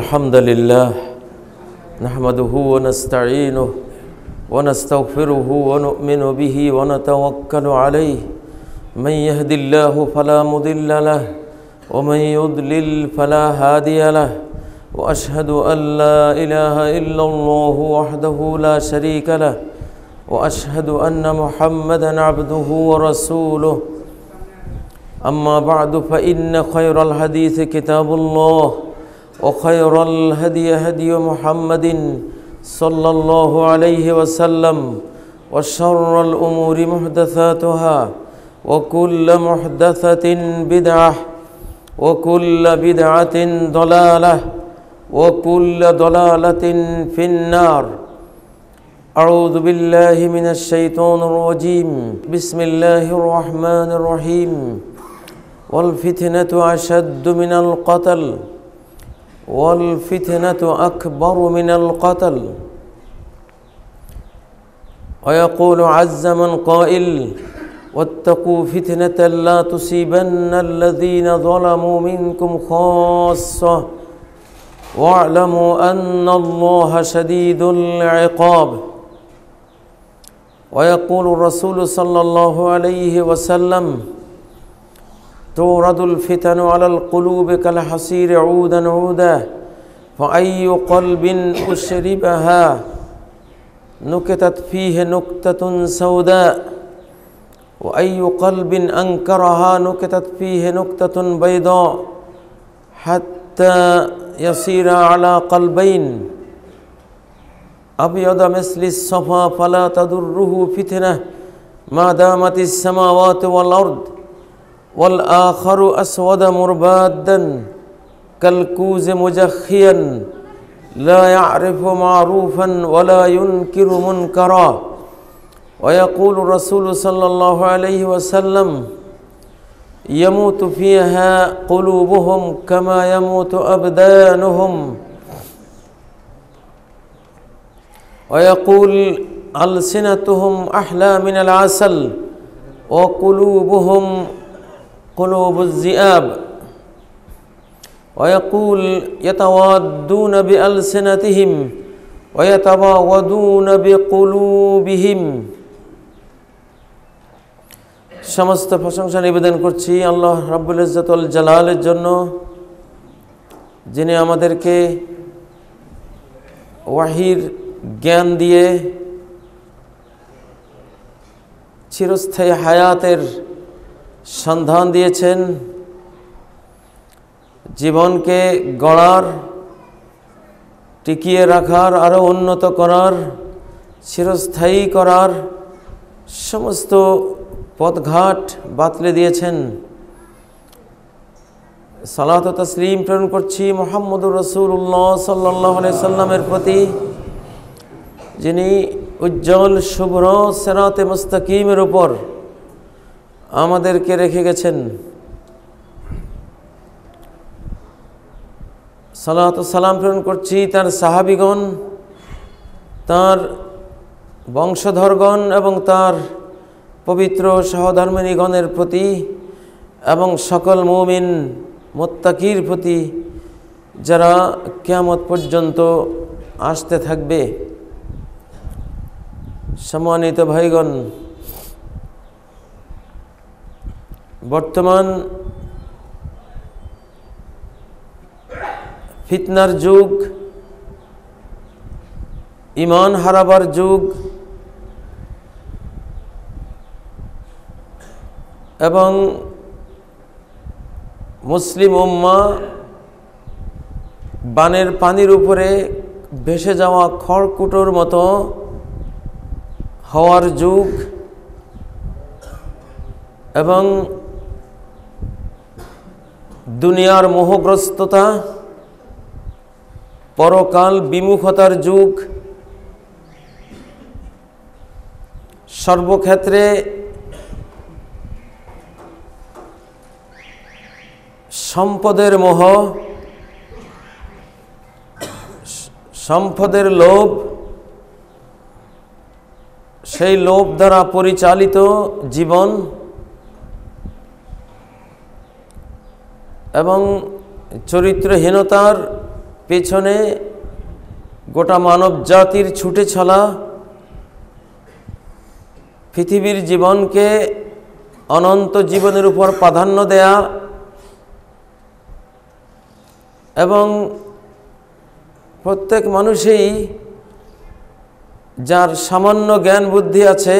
الحمد لله نحمده ونستعينه ونستغفره ونؤمن به ونتوكل عليه من يهد الله فلا مضل له ومن يضلل فلا هادي له وأشهد أن لا إله إلا الله وحده لا شريك له وأشهد أن محمدًا عبده ورسوله أما بعد فإن خير الحديث كتاب الله وخير الهدي هدي محمد صلى الله عليه وسلم وشر الأمور محدثاتها وكل محدثة بدعة وكل بدعة ضلالة وكل ضلالة في النار أعوذ بالله من الشيطان الرجيم بسم الله الرحمن الرحيم والفتنة أشد من القتل والفتنة أكبر من القتل ويقول عز من قائل واتقوا فتنة لا تصيبن الذين ظلموا منكم خاصة واعلموا أن الله شديد العقاب ويقول الرسول صلى الله عليه وسلم تورد الفتن على القلوب كالحصير عودا عودا فأي قلب أشربها نكتت فيه نكتة سوداء وأي قلب أنكرها نكتت فيه نكتة بيضاء حتى يصير على قلبين أبيض مثل الصفا فلا تضره فتنة ما دامت السماوات والأرض والآخر أسود مربادا كالكوز مجخيا لا يعرف معروفا ولا ينكر منكرا ويقول الرسول صلى الله عليه وسلم يموت فيها قلوبهم كما يموت أبدانهم ويقول ألسنتهم أحلى من العسل وقلوبهم قلوب الذئاب ويقول يتوادون بألسنتهم ويتباغضون بقلوبهم সমস্ত প্রশংসা নিবেদন করছি আল্লাহ রাব্বুল ইজ্জত ওয়াল জালালের জন্য, যিনি আমাদেরকে ওয়াহির জ্ঞান দিয়ে চিরস্থায়ী হায়াতের সন্ধান দিয়েছেন, জীবনকে গড়ার, টিকিয়ে রাখার, আরও উন্নত করার, চিরস্থায়ী করার সমস্ত পথঘাট বাতলে দিয়েছেন। সালাত ও তাসলিম প্রেরণ করছি মুহাম্মদুর রাসূলুল্লাহ সাল্লাল্লাহু আলাইহি সাল্লামের প্রতি, যিনি উজ্জ্বল শুভ্র সিরাতে মুস্তাকিমের উপর আমাদেরকে রেখে গেছেন। সালাত ও সালাম প্রেরণ করছি তার সাহাবীগণ, তার বংশধরগণ এবং তার পবিত্র সহধর্মিণীগণের প্রতি এবং সকল মুমিন মুত্তাকির প্রতি, যারা কিয়ামত পর্যন্ত আসতে থাকবে। সম্মানিত ভাইগণ, বর্তমান ফিতনার যুগ, ঈমান হারাবার যুগ এবং মুসলিম উম্মাহ বানের পানির উপরে ভেসে যাওয়া খড়কুটোর মতো হওয়ার যুগ এবং দুনিয়ার মোহগ্রস্ততা, পরকাল বিমুখতার যুগ। সর্বক্ষেত্রে সম্পদের মোহ, সম্পদের লোভ, সেই লোভ দ্বারা পরিচালিত জীবন এবং চরিত্রহীনতার পেছনে গোটা মানব জাতির ছুটে চলা, পৃথিবীর জীবনকে অনন্ত জীবনের উপর প্রাধান্য দেয়া এবং প্রত্যেক মানুষই যার সামান্য জ্ঞান বুদ্ধি আছে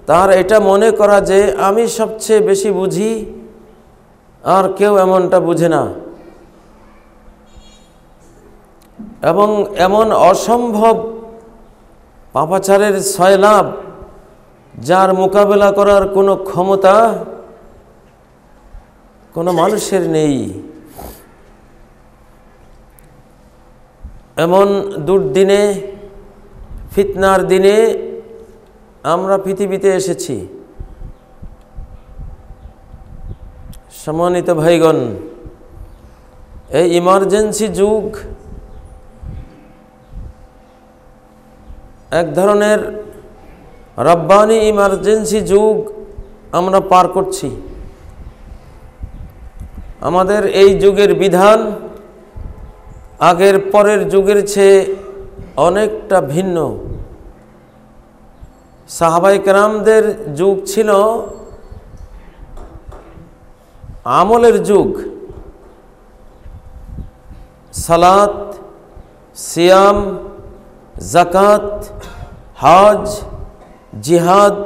তার এটা মনে করা যে আমি সবচেয়ে বেশি বুঝি, আর কেউ এমনটা বুঝে না, এবং এমন অসম্ভব পাপাচারের সয়লাভ যার মোকাবেলা করার কোনো ক্ষমতা কোনো মানুষের নেই। এমন দুর্দিনে, ফিতনার দিনে আমরা পৃথিবীতে এসেছি। সম্মানিত ভাইগণ, এই ইমার্জেন্সি যুগ এক ধরনের রব্বানি ইমার্জেন্সি যুগ আমরা পার করছি। আমাদের এই যুগের বিধান আগের পরের যুগের চেয়ে অনেকটা ভিন্ন। সাহাবায়ে কেরামদের যুগ ছিল আমলের যুগ। সালাত, সিয়াম, যাকাত, হজ, জিহাদ,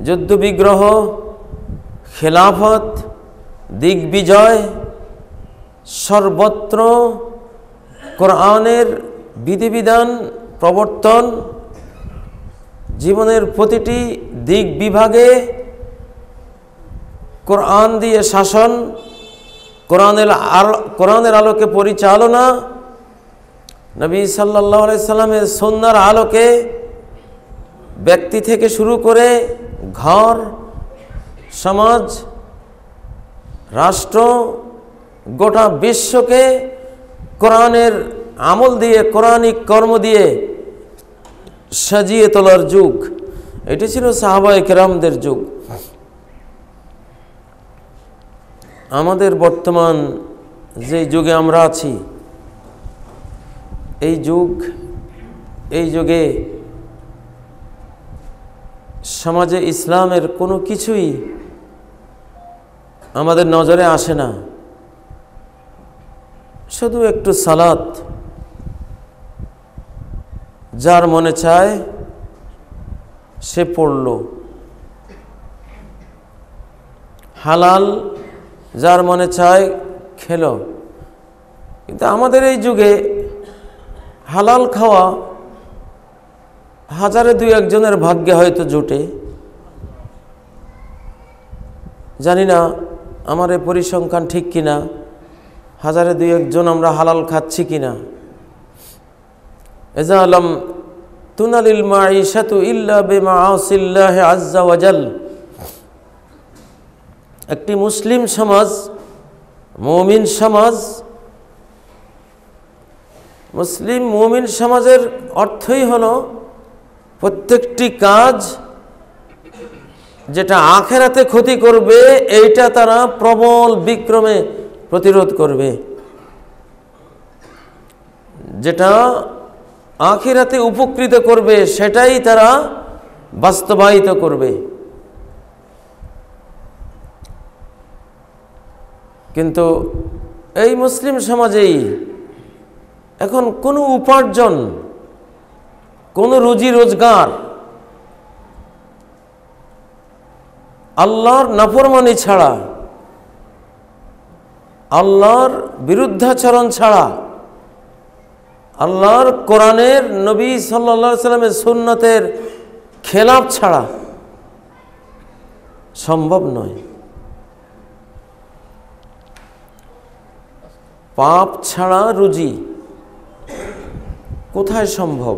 যুদ্ধবিগ্রহ, খেলাফত, দিগ্বিজয়, সর্বত্র কোরআনের বিধিবিধান প্রবর্তন, জীবনের প্রতিটি দিক বিভাগে কোরআন দিয়ে শাসন, কোরআনের আলোকে পরিচালনা, নবী সাল্লাল্লাহু আলাইহি সাল্লামের সুন্নাহর আলোকে ব্যক্তি থেকে শুরু করে ঘর, সমাজ, রাষ্ট্র, গোটা বিশ্বকে কোরআনের আমল দিয়ে, কোরআনিক কর্ম দিয়ে সাজিয়ে তোলার যুগ। এটি ছিল সাহাবায়ে কেরামদের যুগ। আমাদের বর্তমান যে যুগে আমরা আছি, এই যুগে সমাজে ইসলামের কোনো কিছুই আমাদের নজরে আসে না। শুধু একটু সালাত, যার মনে চায় সে পড়ল, হালাল যার মনে চায় খেলো। কিন্তু আমাদের এই যুগে হালাল খাওয়া হাজারে দুই একজনের ভাগ্যে হয়তো জোটে। জানি না আমার এই পরিসংখ্যান ঠিক কিনা, হাজারে দুই একজন আমরা হালাল খাচ্ছি কিনা। এজা আলম তুনালিল মাঈশাতু ইল্লা বিমাআসিল্লাহি আযজা ওয়া জাল। একটি মুসলিম সমাজ, মুমিন সমাজ, মুসলিম মুমিন সমাজের অর্থই হলো প্রত্যেকটি কাজ যেটা আখেরাতে ক্ষতি করবে এইটা তারা প্রবল বিক্রমে প্রতিরোধ করবে, যেটা আখিরাতে উপকৃত করবে সেটাই তারা বাস্তবায়িত করবে। কিন্তু এই মুসলিম সমাজেই এখন কোনো উপার্জন, কোনো রুজি রোজগার আল্লাহর নাফরমানি ছাড়া, আল্লাহর বিরুদ্ধাচরণ ছাড়া, আল্লাহর কোরআনের, নবী সাল্লাল্লাহু আলাইহি সাল্লামের সুন্নতের খেলাফ ছাড়া সম্ভব নয়। পাপ ছাড়া রুজি কোথায় সম্ভব?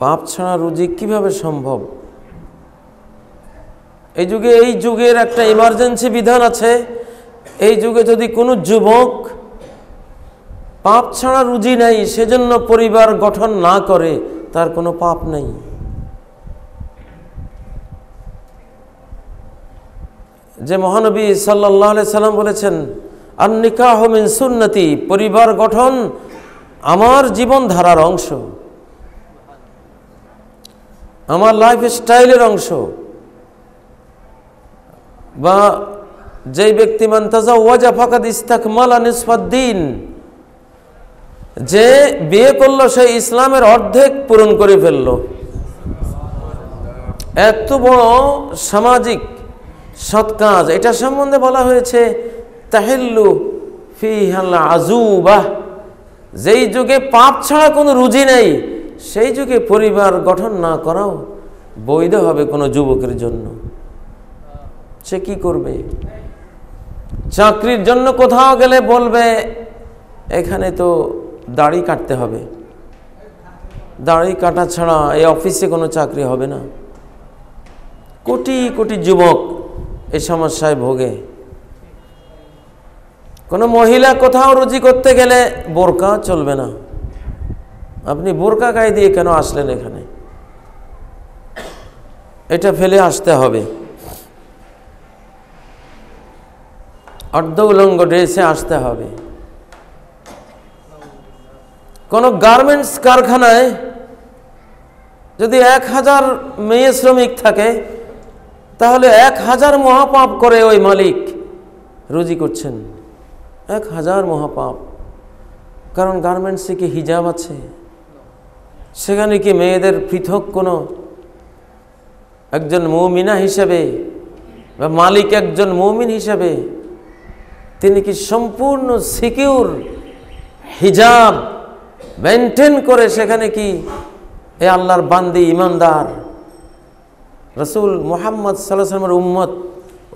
পাপ ছাড়া রুজি কিভাবে সম্ভব? এই যুগের একটা ইমার্জেন্সি বিধান আছে। এই যুগে যদি কোনো যুবক পাপ ছাড়া রুজি নাই সেজন্য পরিবার গঠন না করে, তার কোনো পাপ নেই। যে মহানবী সাল্লাল্লাহু আলাইহি সাল্লাম বলেছেন, আন নিকাহু মিন সুন্নতি, পরিবার গঠন আমার জীবনধারার অংশ, আমার লাইফ স্টাইলের অংশ। বা যেই ব্যক্তি মান তাজাওয়াজা ফাকাদ ইস্তাকমালা নিসফাদ্দিন, যে বিয়ে করলো সেই ইসলামের অর্ধেক পূরণ করে ফেললো। এত বড় সামাজিক সৎ কাজ, এটা সম্বন্ধে বলা হয়েছে তাহিল্লু ফিহাল আযুবাহ, যেই যুগে পাপ ছাড়া কোনো রুজি নেই সেই যুগে পরিবার গঠন না করাও বৈধ হবে কোনো যুবকের জন্য। সে কি করবে? চাকরির জন্য কোথাও গেলে বলবে এখানে তো দাড়ি কাটতে হবে, দাড়ি কাটা ছাড়া এই অফিসে কোনো চাকরি হবে না। কোটি কোটি যুবক এই সমস্যায় ভোগে। কোনো মহিলা কোথাও রুজি করতে গেলে বোরকা চলবে না। আপনি বোরকা গায়ে দিয়ে কেন আসলেন এখানে? এটা ফেলে আসতে হবে। অর্ধ উলঙ্গ ড্রেসে আসতে হবে। কোন গার্মেন্টস কারখানায় যদি 1000 মেয়ে শ্রমিক থাকে তাহলে 1000 মহাপাপ করে ওই মালিক রুজি করছেন। 1000 মহাপাপ। কারণ গার্মেন্টসে কি হিজাব আছে? সেখানে কি মেয়েদের পৃথক কোনো একজন মুমিনা হিসেবে বা মালিক একজন মুমিন হিসেবে তিনি কি সম্পূর্ণ সিকিউর হিজাব মেনটেন করে সেখানে কি এ আল্লাহর বান্দি ইমানদার রাসূল মুহাম্মদ সাল্লাল্লাহু আলাইহি ওয়াসাল্লামের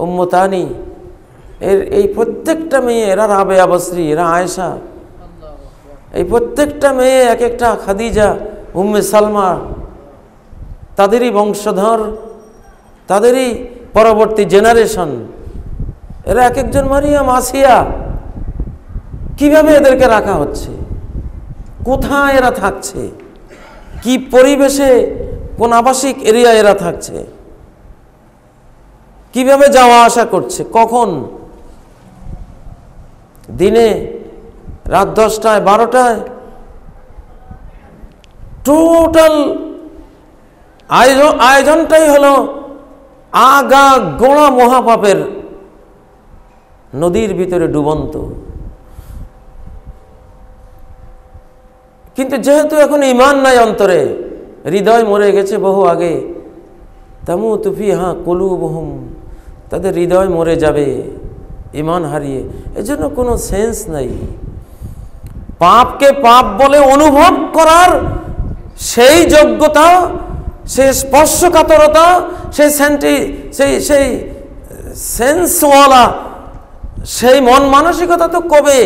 উম্মতানি এই প্রত্যেকটা মেয়ে, এরা রাবেয়া বসরি, এরা আয়েশা, এই প্রত্যেকটা মেয়ে এক একটা খাদিজা, উম্মে সালমা, তাদেরই বংশধর, তাদেরই পরবর্তী জেনারেশন। এরা এক একজন মারিয়াম, আসিয়া। কিভাবে এদেরকে রাখা হচ্ছে? কোথায় এরা থাকছে? কি পরিবেশে, কোন আবাসিক এরিয়া এরা থাকছে? কিভাবে যাওয়া আসা করছে? কখন? দিনে রাত 10টায় 12টায়? টোটাল আয়োজনটাই হলো আগা গোড়া মহাপাপের নদীর ভিতরে ডুবন্ত। কিন্তু যেহেতু এখন ঈমান নাই অন্তরে, হৃদয় মরে গেছে বহু আগে, তামুতু ফিহা কুলুবুহুম, তাদের হৃদয় মরে যাবে ঈমান হারিয়ে। এজন্য কোনো সেন্স নাই। পাপকে পাপ বলে অনুভব করার সেই যোগ্যতা, সেই স্পর্শকাতরতা, সেই সেন্সওয়ালা সেই মন মানসিকতা তো কবে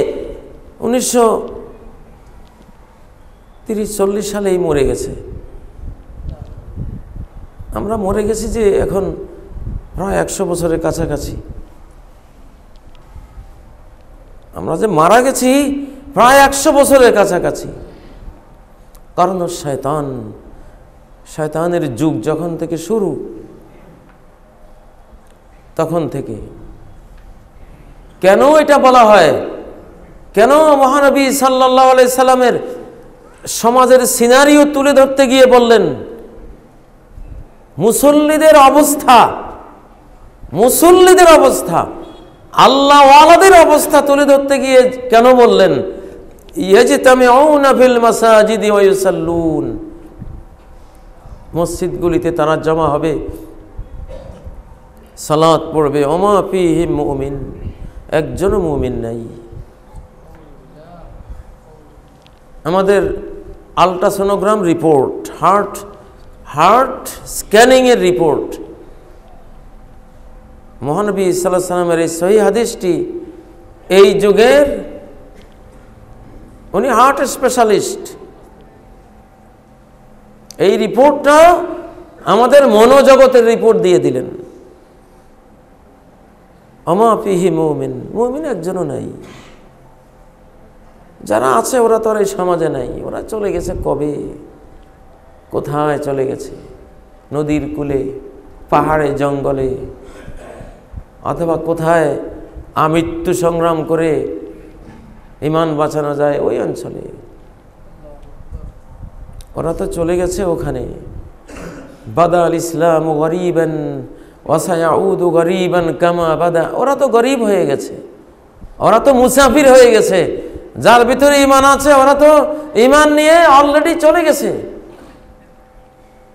1930-40 সালেই মরে গেছে। আমরা মরে গেছি যে এখন প্রায় 100 বছরের কাছাকাছি। আমরা যে মারা গেছি প্রায় 100 বছরের কাছাকাছি। কারণ শয়তানের যুগ যখন থেকে শুরু, তখন থেকে। কেন এটা বলা হয়? কেন মহানবী সাল্লাল্লাহু আলাইহি সাল্লামের সমাজের সিনারিও তুলে ধরতে গিয়ে বললেন মুসল্লিদের অবস্থা, আল্লাহ ওয়ালাদের অবস্থা তুলে ধরতে গিয়ে কেন বললেন ইয়াজতামিউনা ফিল মাসাজিদি ওয়া ইউসাল্লুন? মসজিদগুলিতে তারা জমা হবে, সালাত পড়বে, ওমা ফীহিম মুমিন, একজনও মুমিন নাই। আমাদের আল্ট্রাসোনোগ্রাম রিপোর্ট, হার্ট স্ক্যানিং এর রিপোর্ট, মহানবী সাল্লাল্লাহু আলাইহি সাল্লামের এই সহিহ হাদিসটি, এই যুগের উনি হার্ট স্পেশালিস্ট, এই রিপোর্টটা আমাদের মনোজগতের রিপোর্ট দিয়ে দিলেন। ওমা ফীহি মুমিন, মুমিন একজনও নাই। যারা আছে ওরা তো আর এই সমাজে নাই, ওরা চলে গেছে কবে, কোথায় চলে গেছে? নদীর কূলে, পাহাড়ে, জঙ্গলে, অথবা কোথায় আমৃত্যু সংগ্রাম করে ঈমান বাঁচানো যায় ওই অঞ্চলে। ওরা তো চলে গেছে ওখানে। বাদা আল ইসলাম গরিবান ওয়া সায়াউদু গরিবান কামা বাদা। ওরা তো গরিব হয়ে গেছে, ওরা তো মুসাফির হয়ে গেছে। যার ভিতরে ঈমান আছে ওরা তো ঈমান নিয়ে অলরেডি চলে গেছে।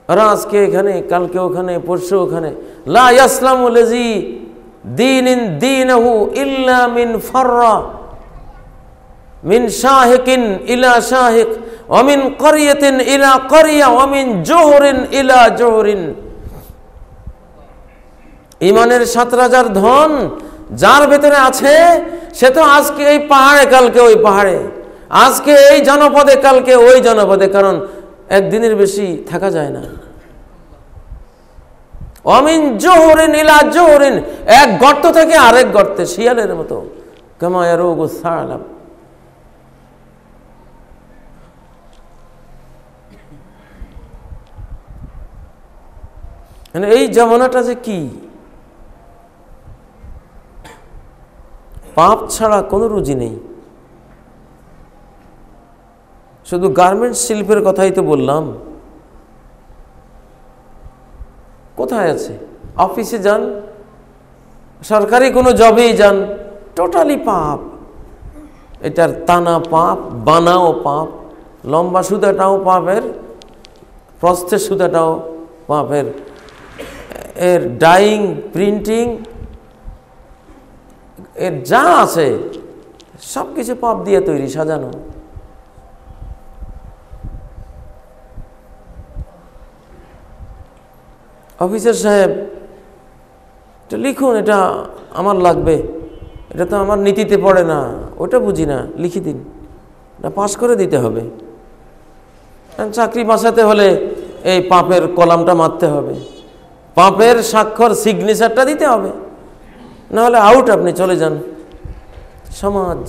ওরা আজকে এখানে, কালকে ওখানে, পরশু ওখানে। লা ইয়াসলামু লাযী দীনিন দীনহু ইল্লা মিন ফাররা মিন শাহিকিন ইলা শাহিক ওয়া মিন ক্বরিয়াতিন ইলা ক্বরিয়া ওয়া মিন জোহরিন ইলা জোহরিন। ঈমানের ৭ ধন যার ভেতরে আছে সে তো আজকে এই পাহাড়ে, কালকে ওই পাহাড়ে, আজকে এই জনপদে, কালকে ওই জনপদে, কারণ একদিনের বেশি থাকা যায় না। অমিন জোহরিন ইলা জোহরিন, এক গর্ত থেকে আরেক গর্তে, শিয়ালের মতো। কামা ইয়ারুগু সালাম। মানে এই জামানাটা যে কি, পাপ ছাড়া কোনো রুজি নেই। শুধু গার্মেন্টস শিল্পের কথাই তো বললাম, কোথায় আছে? অফিসে যান, সরকারি কোনো জবেই যান, টোটালি পাপ। এটার টানা পাপ, বানাও পাপ, লম্বা সুতাটাও পাপের, প্রস্থের সুতাটাও পাপের, এর ডাইং, প্রিন্টিং, এর যা আছে সব কিছু পাপ দিয়ে তৈরি, সাজানো। অফিসার সাহেব এটা লিখুন, এটা আমার লাগবে, এটা তো আমার নীতিতে পড়ে না, ওটা বুঝি না, লিখে দিন, এটা পাস করে দিতে হবে। চাকরি বাঁচাতে হলে এই পাপের কলামটা মারতে হবে, পাপের স্বাক্ষর, সিগনেচারটা দিতে হবে, নাহলে আউট, আপনি চলে যান। সমাজ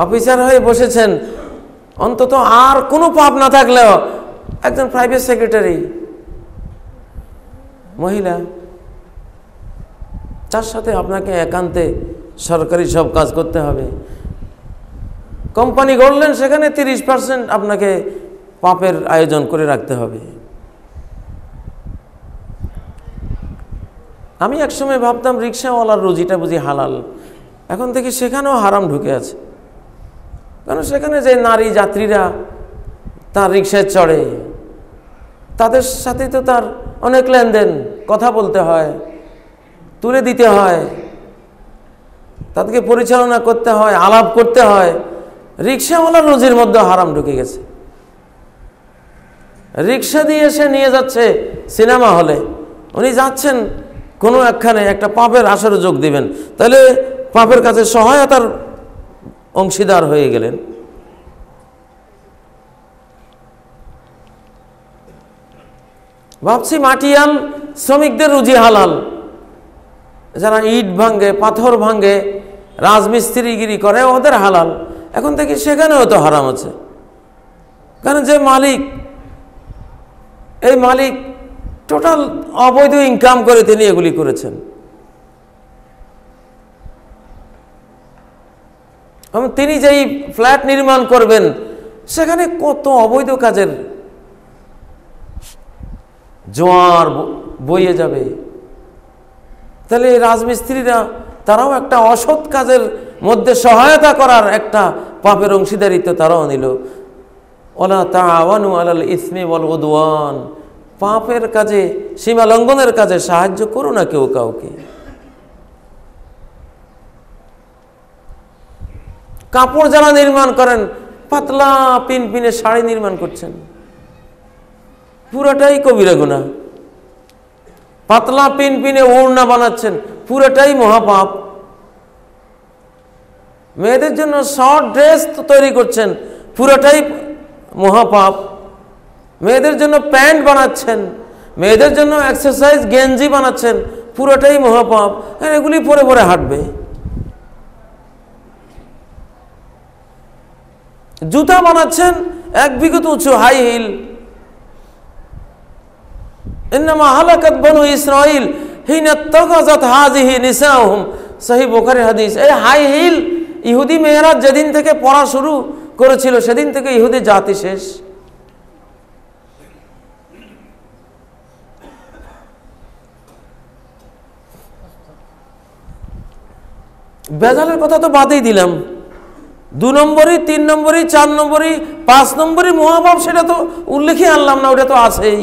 অফিসার হয়ে বসেছেন, অন্তত আর কোনো পাপ না থাকলেও একজন প্রাইভেট সেক্রেটারি মহিলা, তার সাথে আপনাকে একান্তে সরকারি সব কাজ করতে হবে। কোম্পানি গড়লেন, সেখানে 30% আপনাকে পাপের আয়োজন করে রাখতে হবে। আমি একসময় ভাবতাম রিক্সাওয়ালার রুজিটা বুঝি হালাল, এখন থেকে সেখানেও হারাম ঢুকে আছে। কারণ সেখানে যে নারী যাত্রীরা তার রিক্সায় চড়ে, তাদের সাথে তো তার অনেক লেনদেন, কথা বলতে হয়, তুলে দিতে হয়, তাদেরকে পরিচালনা করতে হয়, আলাপ করতে হয়। রিক্সাওয়ালার রুজির মধ্যে হারাম ঢুকে গেছে। রিক্সা দিয়ে সে নিয়ে যাচ্ছে সিনেমা হলে, উনি যাচ্ছেন কোনো একখানে একটা পাপের আসরে যোগ দিবেন, তাহলে পাপের কাছে সহায়তার অংশীদার হয়ে গেলেন। ভাবছি মাটিয়াল শ্রমিকদের রুজি হালাল, যারা ইট ভাঙ্গে, পাথর ভাঙ্গে, রাজমিস্ত্রিগিরি করে, ওদের হালাল। এখন থেকে সেখানেও তো হারাম আছে, কারণ যে মালিক, এই মালিক টোটাল অবৈধ ইনকাম করে তিনি এগুলি করেছেন। এবং তিনি যেই ফ্ল্যাট নির্মাণ করবেন সেখানে কত অবৈধ কাজের জোয়ার বইয়ে যাবে। তাহলে রাজমিস্ত্রিরা তারাও একটা অসৎ কাজের মধ্যে সহায়তা করার একটা পাপের অংশীদারিত্ব তারাও নিল। ওয়ালা তাআওয়ানু আলাল ইসমি ওয়াল উদওয়ান, পাপের কাজে, সীমা লঙ্ঘনের কাজে সাহায্য করো না কেউ কাউকে। কাপড় যারা নির্মাণ করেন, পাতলা পিনপিনে শাড়ি নির্মাণ করছেন, পুরোটাই কবিরা গুনাহ। পাতলা পিনপিনে ওড়না বানাচ্ছেন, পুরোটাই মহাপাপ। মেয়েদের জন্য শর্ট ড্রেস তৈরি করছেন, পুরোটাই মহাপাপ। মেয়েদের জন্য প্যান্ট বানাচ্ছেন, মেয়েদের জন্য এক্সারসাইজ গেঞ্জি বানাচ্ছেন, পুরোটাই মহাপাপ। এগুলি পরে পরে হাঁটবে। জুতা বানাচ্ছেন 1 বিঘত উঁচু, হাই হিল, ইন্নামা হালাকাত বনু ইসরাইল হিনা তাগাযাত হাযিহি নিসাউহুম, সহিহ বুখারীর হাদিস। এই হাই হিল ইহুদি মেয়েরা যেদিন থেকে পড়া শুরু করেছিল সেদিন থেকে ইহুদি জাতি শেষ। বেজালের কথা তো বাদই দিলাম, 2 নম্বরই, 3 নম্বরই, 4 নম্বরই, 5 নম্বরই মহাপাপ, সেটা তো উল্লেখই আনলাম না, ওটা তো আছেই।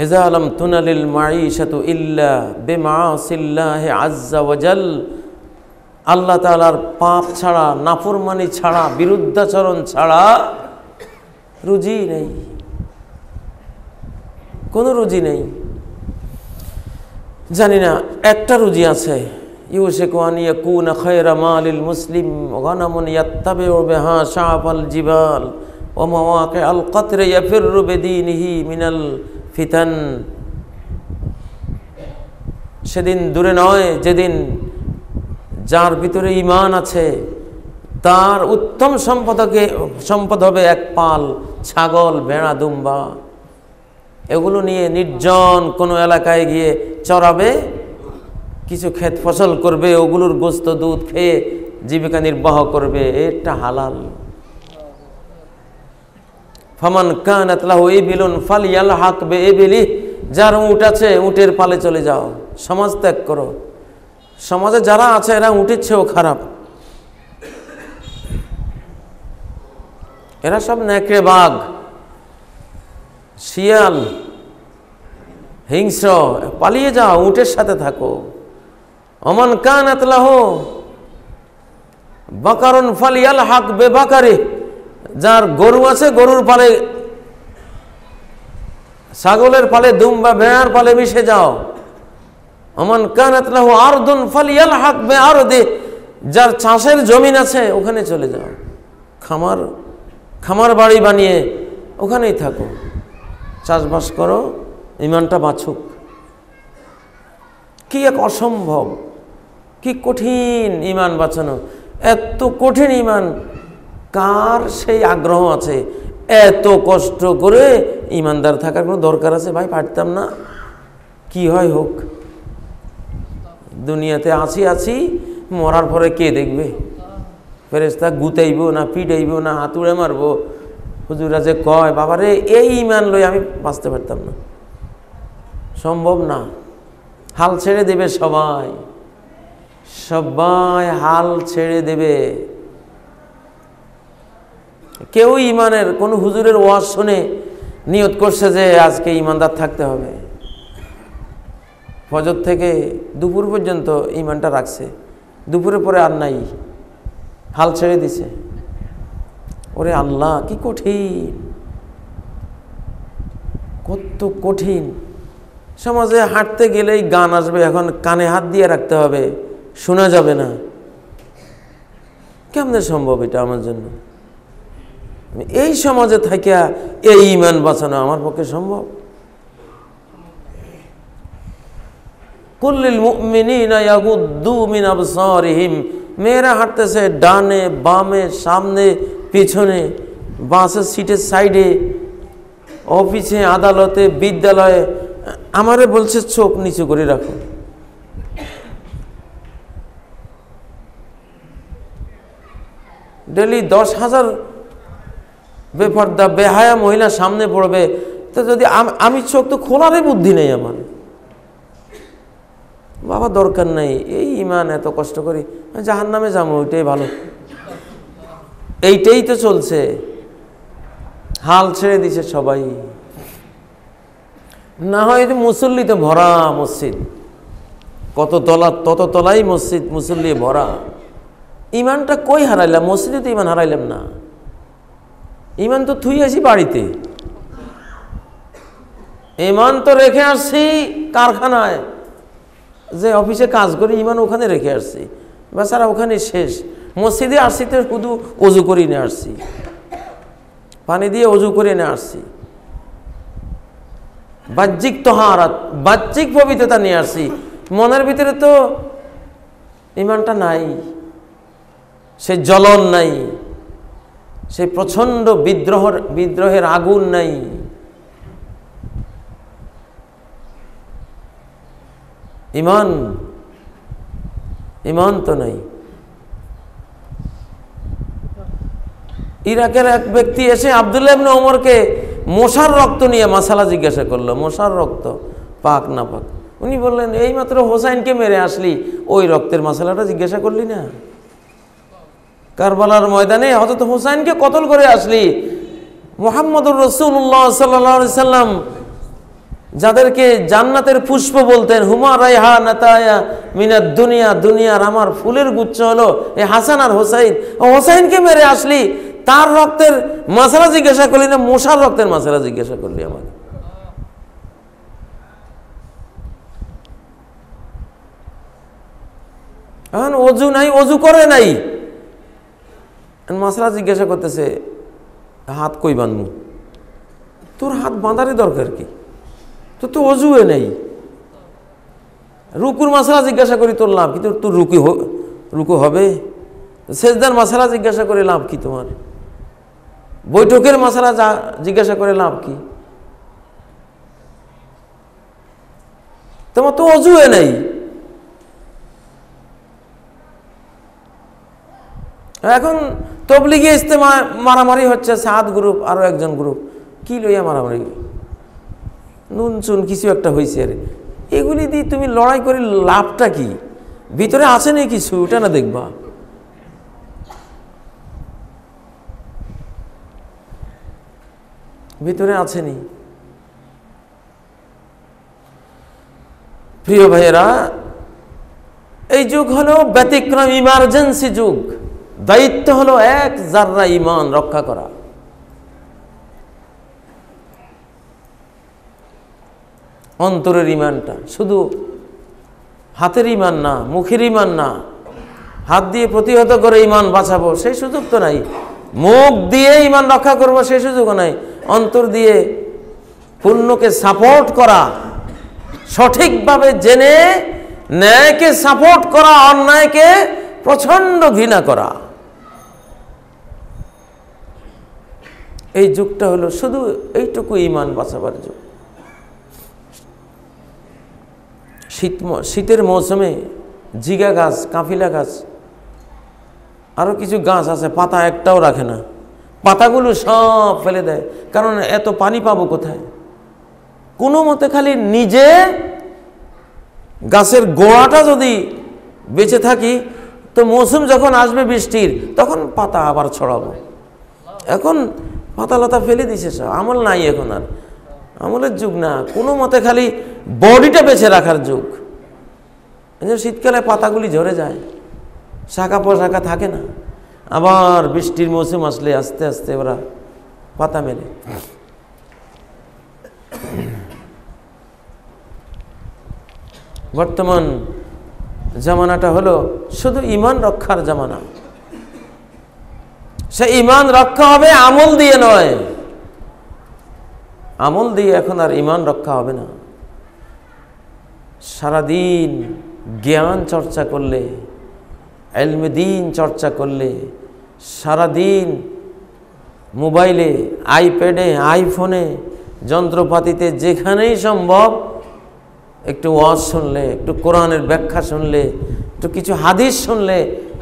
ইযা লাম তুনালিল মাঈশাতু ইল্লা বিমাআসিল্লাহি আযযা ওয়া জাল, আল্লাহ তাআলার পাপ ছাড়া, নাফরমানি ছাড়া, বিরুদ্ধাচরণ ছাড়া রুজি নেই, কোনো রুজি নেই। জানি না, একটা রুজি আছে, ইউশিকু আন ইয়াকুনা খায়রা মালিল মুসলিম গানামুন ইয়াত্তাবিউ বিহা শাআফাল জিবাল ওয়া মাওয়াকিআল কতরি ইয়াফিররু বিদীনিহি মিনাল ফিতান। সেদিন দূরে নয় যেদিন যার ভিতরে ঈমান আছে তার উত্তম সম্পদ হবে এক পাল ছাগল, ভেড়া, দুম্বা। এগুলো নিয়ে নির্জন কোনো এলাকায় গিয়ে চড়াবে, কিছু ক্ষেত ফসল করবে, ওগুলোর গোস্ত দুধ খেয়ে জীবিকা নির্বাহ করবে, এটা হালাল। ফামান কানাত লাহু ইবিলুন ফালইয়ালহাক বিইবিলিহি, যার উট আছে উটের পালে চলে যাও, সমাজ ত্যাগ করো। সমাজে যারা আছে এরা উটের চেয়েও খারাপ, এরা সব নেকড়ে, বাঘ, শিয়াল, হিংস্র, পালিয়ে যাও, উটের সাথে থাকো। ওমান কানাত লাহু বাকারুন ফালইয়ালহাক বিবাকারি, যার গরু আছে গরুর পালে, ছাগলের পালে, দুম্বা, ভেড়ার পালে মিশে যাও। ওমান কানাত লাহু আরদুন ফালইয়ালহাক বিআরদি, যার চাষের জমিন আছে ওখানে চলে যাও, খামার বাড়ি বানিয়ে ওখানেই থাকো, চাষবাস করো, ঈমানটা বাঁচুক। কি এক অসম্ভব, কি কঠিন ঈমান বাঁচানো, এত কঠিন ঈমান কার সেই আগ্রহ আছে? এত কষ্ট করে ঈমানদার থাকার কোনো দরকার আছে? ভাই পারতাম না, কি হয় হোক, দুনিয়াতে আছি, মরার পরে কে দেখবে? ফেরেশতা গুতাইব না, পিটাইব না, হাতুড়ে মারবো? হুজুরা যে কয়, বাবারে এই ঈমান লই আমি বাঁচতে পারতাম না, সম্ভব না। হাল ছেড়ে দেবে সবাই, হাল ছেড়ে দেবে। কেউ ঈমানের কোন হুজুরের ওয়াজ শুনে নিয়ত করছে যে আজকে ঈমানদার থাকতে হবে, ফজর থেকে দুপুর পর্যন্ত ঈমানটা রাখছে, দুপুরের পরে আর নাই, হাল ছেড়ে দিছে। ওরে আল্লাহ, কি কঠিন, কত কঠিন। সমাজে হাঁটতে গেলেই গান আসবে, এখন কানে হাত দিয়ে রাখতে হবে, শোনা যাবে না। কেমনে সম্ভব এটা আমার জন্য? এই সমাজে থাকিয়া এই ঈমান বাঁচানো আমার পক্ষে সম্ভব? কুল্লিল মুমিনিনা ইয়াগুদ্দু মিন আবসারিহিম, মেয়েরা হাঁটতেছে ডানে বামে, সামনে পিছনে, বাসের সিটের সাইডে, অফিসে, আদালতে, বিদ্যালয়ে, আমারে বলছে চোখ নিচু করে রাখো। ডেলি 10,000 বেপর্দা বেহায়া মহিলা সামনে পড়বে, তো যদি আমি চোখ তো খোলারই বুদ্ধি নেই আমার, বাবা দরকার নাই, এই ঈমান এত কষ্ট করি, জাহান্নামে যাবো, ওইটাই ভালো, এইটাই তো চলছে। হাল ছেড়ে দিছে সবাই। না হয় মুসল্লিতে ভরা মসজিদ, কত তলা তত তলাই মসজিদ, মুসল্লি ভরা। ঈমানটা কই হারাইলাম? মসজিদে তো ঈমান হারাইলাম না, ঈমান তো থুই আসি বাড়িতে, ঈমান তো রেখে আসছি কারখানায়, যে অফিসে কাজ করি ঈমান ওখানে রেখে আসছি, বেচারা ওখানে শেষ। মসজিদে আসছি তো শুধু অজু করে নিয়ে আসছি, পানি দিয়ে অজু করে নিয়ে আসছি, বাহ্যিক তহারাত, বাহ্যিক পবিত্রতা নিয়ে আসছি, মনের ভিতরে তো ঈমানটা নাই, সে জ্বলন নাই। সেই প্রচণ্ড বিদ্রোহের আগুন নাই। ইমান তো নাই। ইরাকের এক ব্যক্তি এসে আব্দুল্লাহ ইবনে ওমরকে মশার রক্ত নিয়ে মাসালা জিজ্ঞাসা করলো, মশার রক্ত পাক না পাক। উনি বললেন, এইমাত্র হোসাইনকে মেরে আসলি, ওই রক্তের মাসালাটা জিজ্ঞাসা করলি না? কারবালার ময়দানে হযরত হোসাইনকে কতল করে আসলি, মুহাম্মদুর রাসূলুল্লাহ সাল্লাল্লাহু আলাইহি সাল্লাম যাদেরকে জান্নাতের পুষ্প বলতেন, হুমা রায়হানাতায়া মিনাদ দুনিয়া, দুনিয়ার আমার ফুলের গুচ্ছ হলো এই হাসান আর হোসাইন, হোসাইনকে মেরে আসলি, তার রক্তের মাসালা জিজ্ঞাসা করলি না, মশার রক্তের মাসালা জিজ্ঞাসা করলি আমাকে। এখন অজু নাই, অজু করে নাই, মাসালা জিজ্ঞাসা করতেছে, হাত কই বাঁধমু? তোর হাত বাঁধারই দরকার কি? তো অজুয়ে নেই। রুকুর মাসালা জিজ্ঞাসা করি তোর লাভ কি? তোর রুকু হবে? সেজদার মাসালা জিজ্ঞাসা করে লাভ কি তোমার? বৈঠকের মাসালা জিজ্ঞাসা করে লাভ কি? তোমার তো অজুয়ে নেই। এখন তবলিগে ইজতেমা মারামারি হচ্ছে, সাত গ্রুপ আরো একজন গ্রুপ, কি লইয়া মারামারি? নুন চুন কিছু একটা হয়েছে, আরে এগুলি দিয়ে তুমি লড়াই করে লাভটা কি? ভিতরে আছে না কিছু, ওটা না দেখবা। ভিতরে আসেনি। প্রিয় ভাইয়েরা, এই যুগ হলো ব্যতিক্রম, ইমার্জেন্সি যুগ। দায়িত্ব হলো এক জাররা ঈমান রক্ষা করা। অন্তরের ঈমানটা, শুধু হাতের ঈমান না, মুখের ঈমান না, হাত দিয়ে প্রতিহত করে ঈমান বাঁচাবো সেই সুযোগ তো নাই, মুখ দিয়ে ঈমান রক্ষা করবো সেই সুযোগও নাই। অন্তর দিয়ে পুণ্যকে সাপোর্ট করা, সঠিকভাবে জেনে ন্যায়কে সাপোর্ট করা, অন্যায়কে প্রচন্ড ঘৃণা করা, এই যুগটা হলো শুধু এইটুকু ঈমান বাঁচাবার যুগ। শীতের মৌসুমে জিগা গাছ, কাফিলা গাছ, আরো কিছু গাছ আছে, পাতা একটাও রাখে না, পাতাগুলো সব ফেলে দেয়। কারণ এত পানি পাবো কোথায়? কোনো মতে খালি নিজে গাছের গোড়াটা যদি বেঁচে থাকি, তো মৌসুম যখন আসবে বৃষ্টির, তখন পাতা আবার ছড়াবো। এখন পাতা লতা ফেলে দিছে সব, আমল নাই এখন, আর আমলের যুগ না, কোনো মতে খালি বডিটা বেঁচে রাখার যুগ। শীতকালে পাতাগুলি ঝরে যায়, শাখা পোশাখা থাকে না, আবার বৃষ্টির মৌসুম আসলে আস্তে আস্তে ওরা পাতা মেলে। বর্তমান জামানাটা হলো শুধু ঈমান রক্ষার জামানা। সে ঈমান রক্ষা হবে আমল দিয়ে নয়, আমল দিয়ে এখন আর ঈমান রক্ষা হবে না। সারাদিন জ্ঞান চর্চা করলে, ইলমে দ্বীন চর্চা করলে, সারাদিন মোবাইলে, আইপ্যাডে, আইফোনে, যন্ত্রপাতিতে যেখানেই সম্ভব একটু ওয়াজ শুনলে, একটু কোরআনের ব্যাখ্যা শুনলে, একটু কিছু হাদিস শুনলে,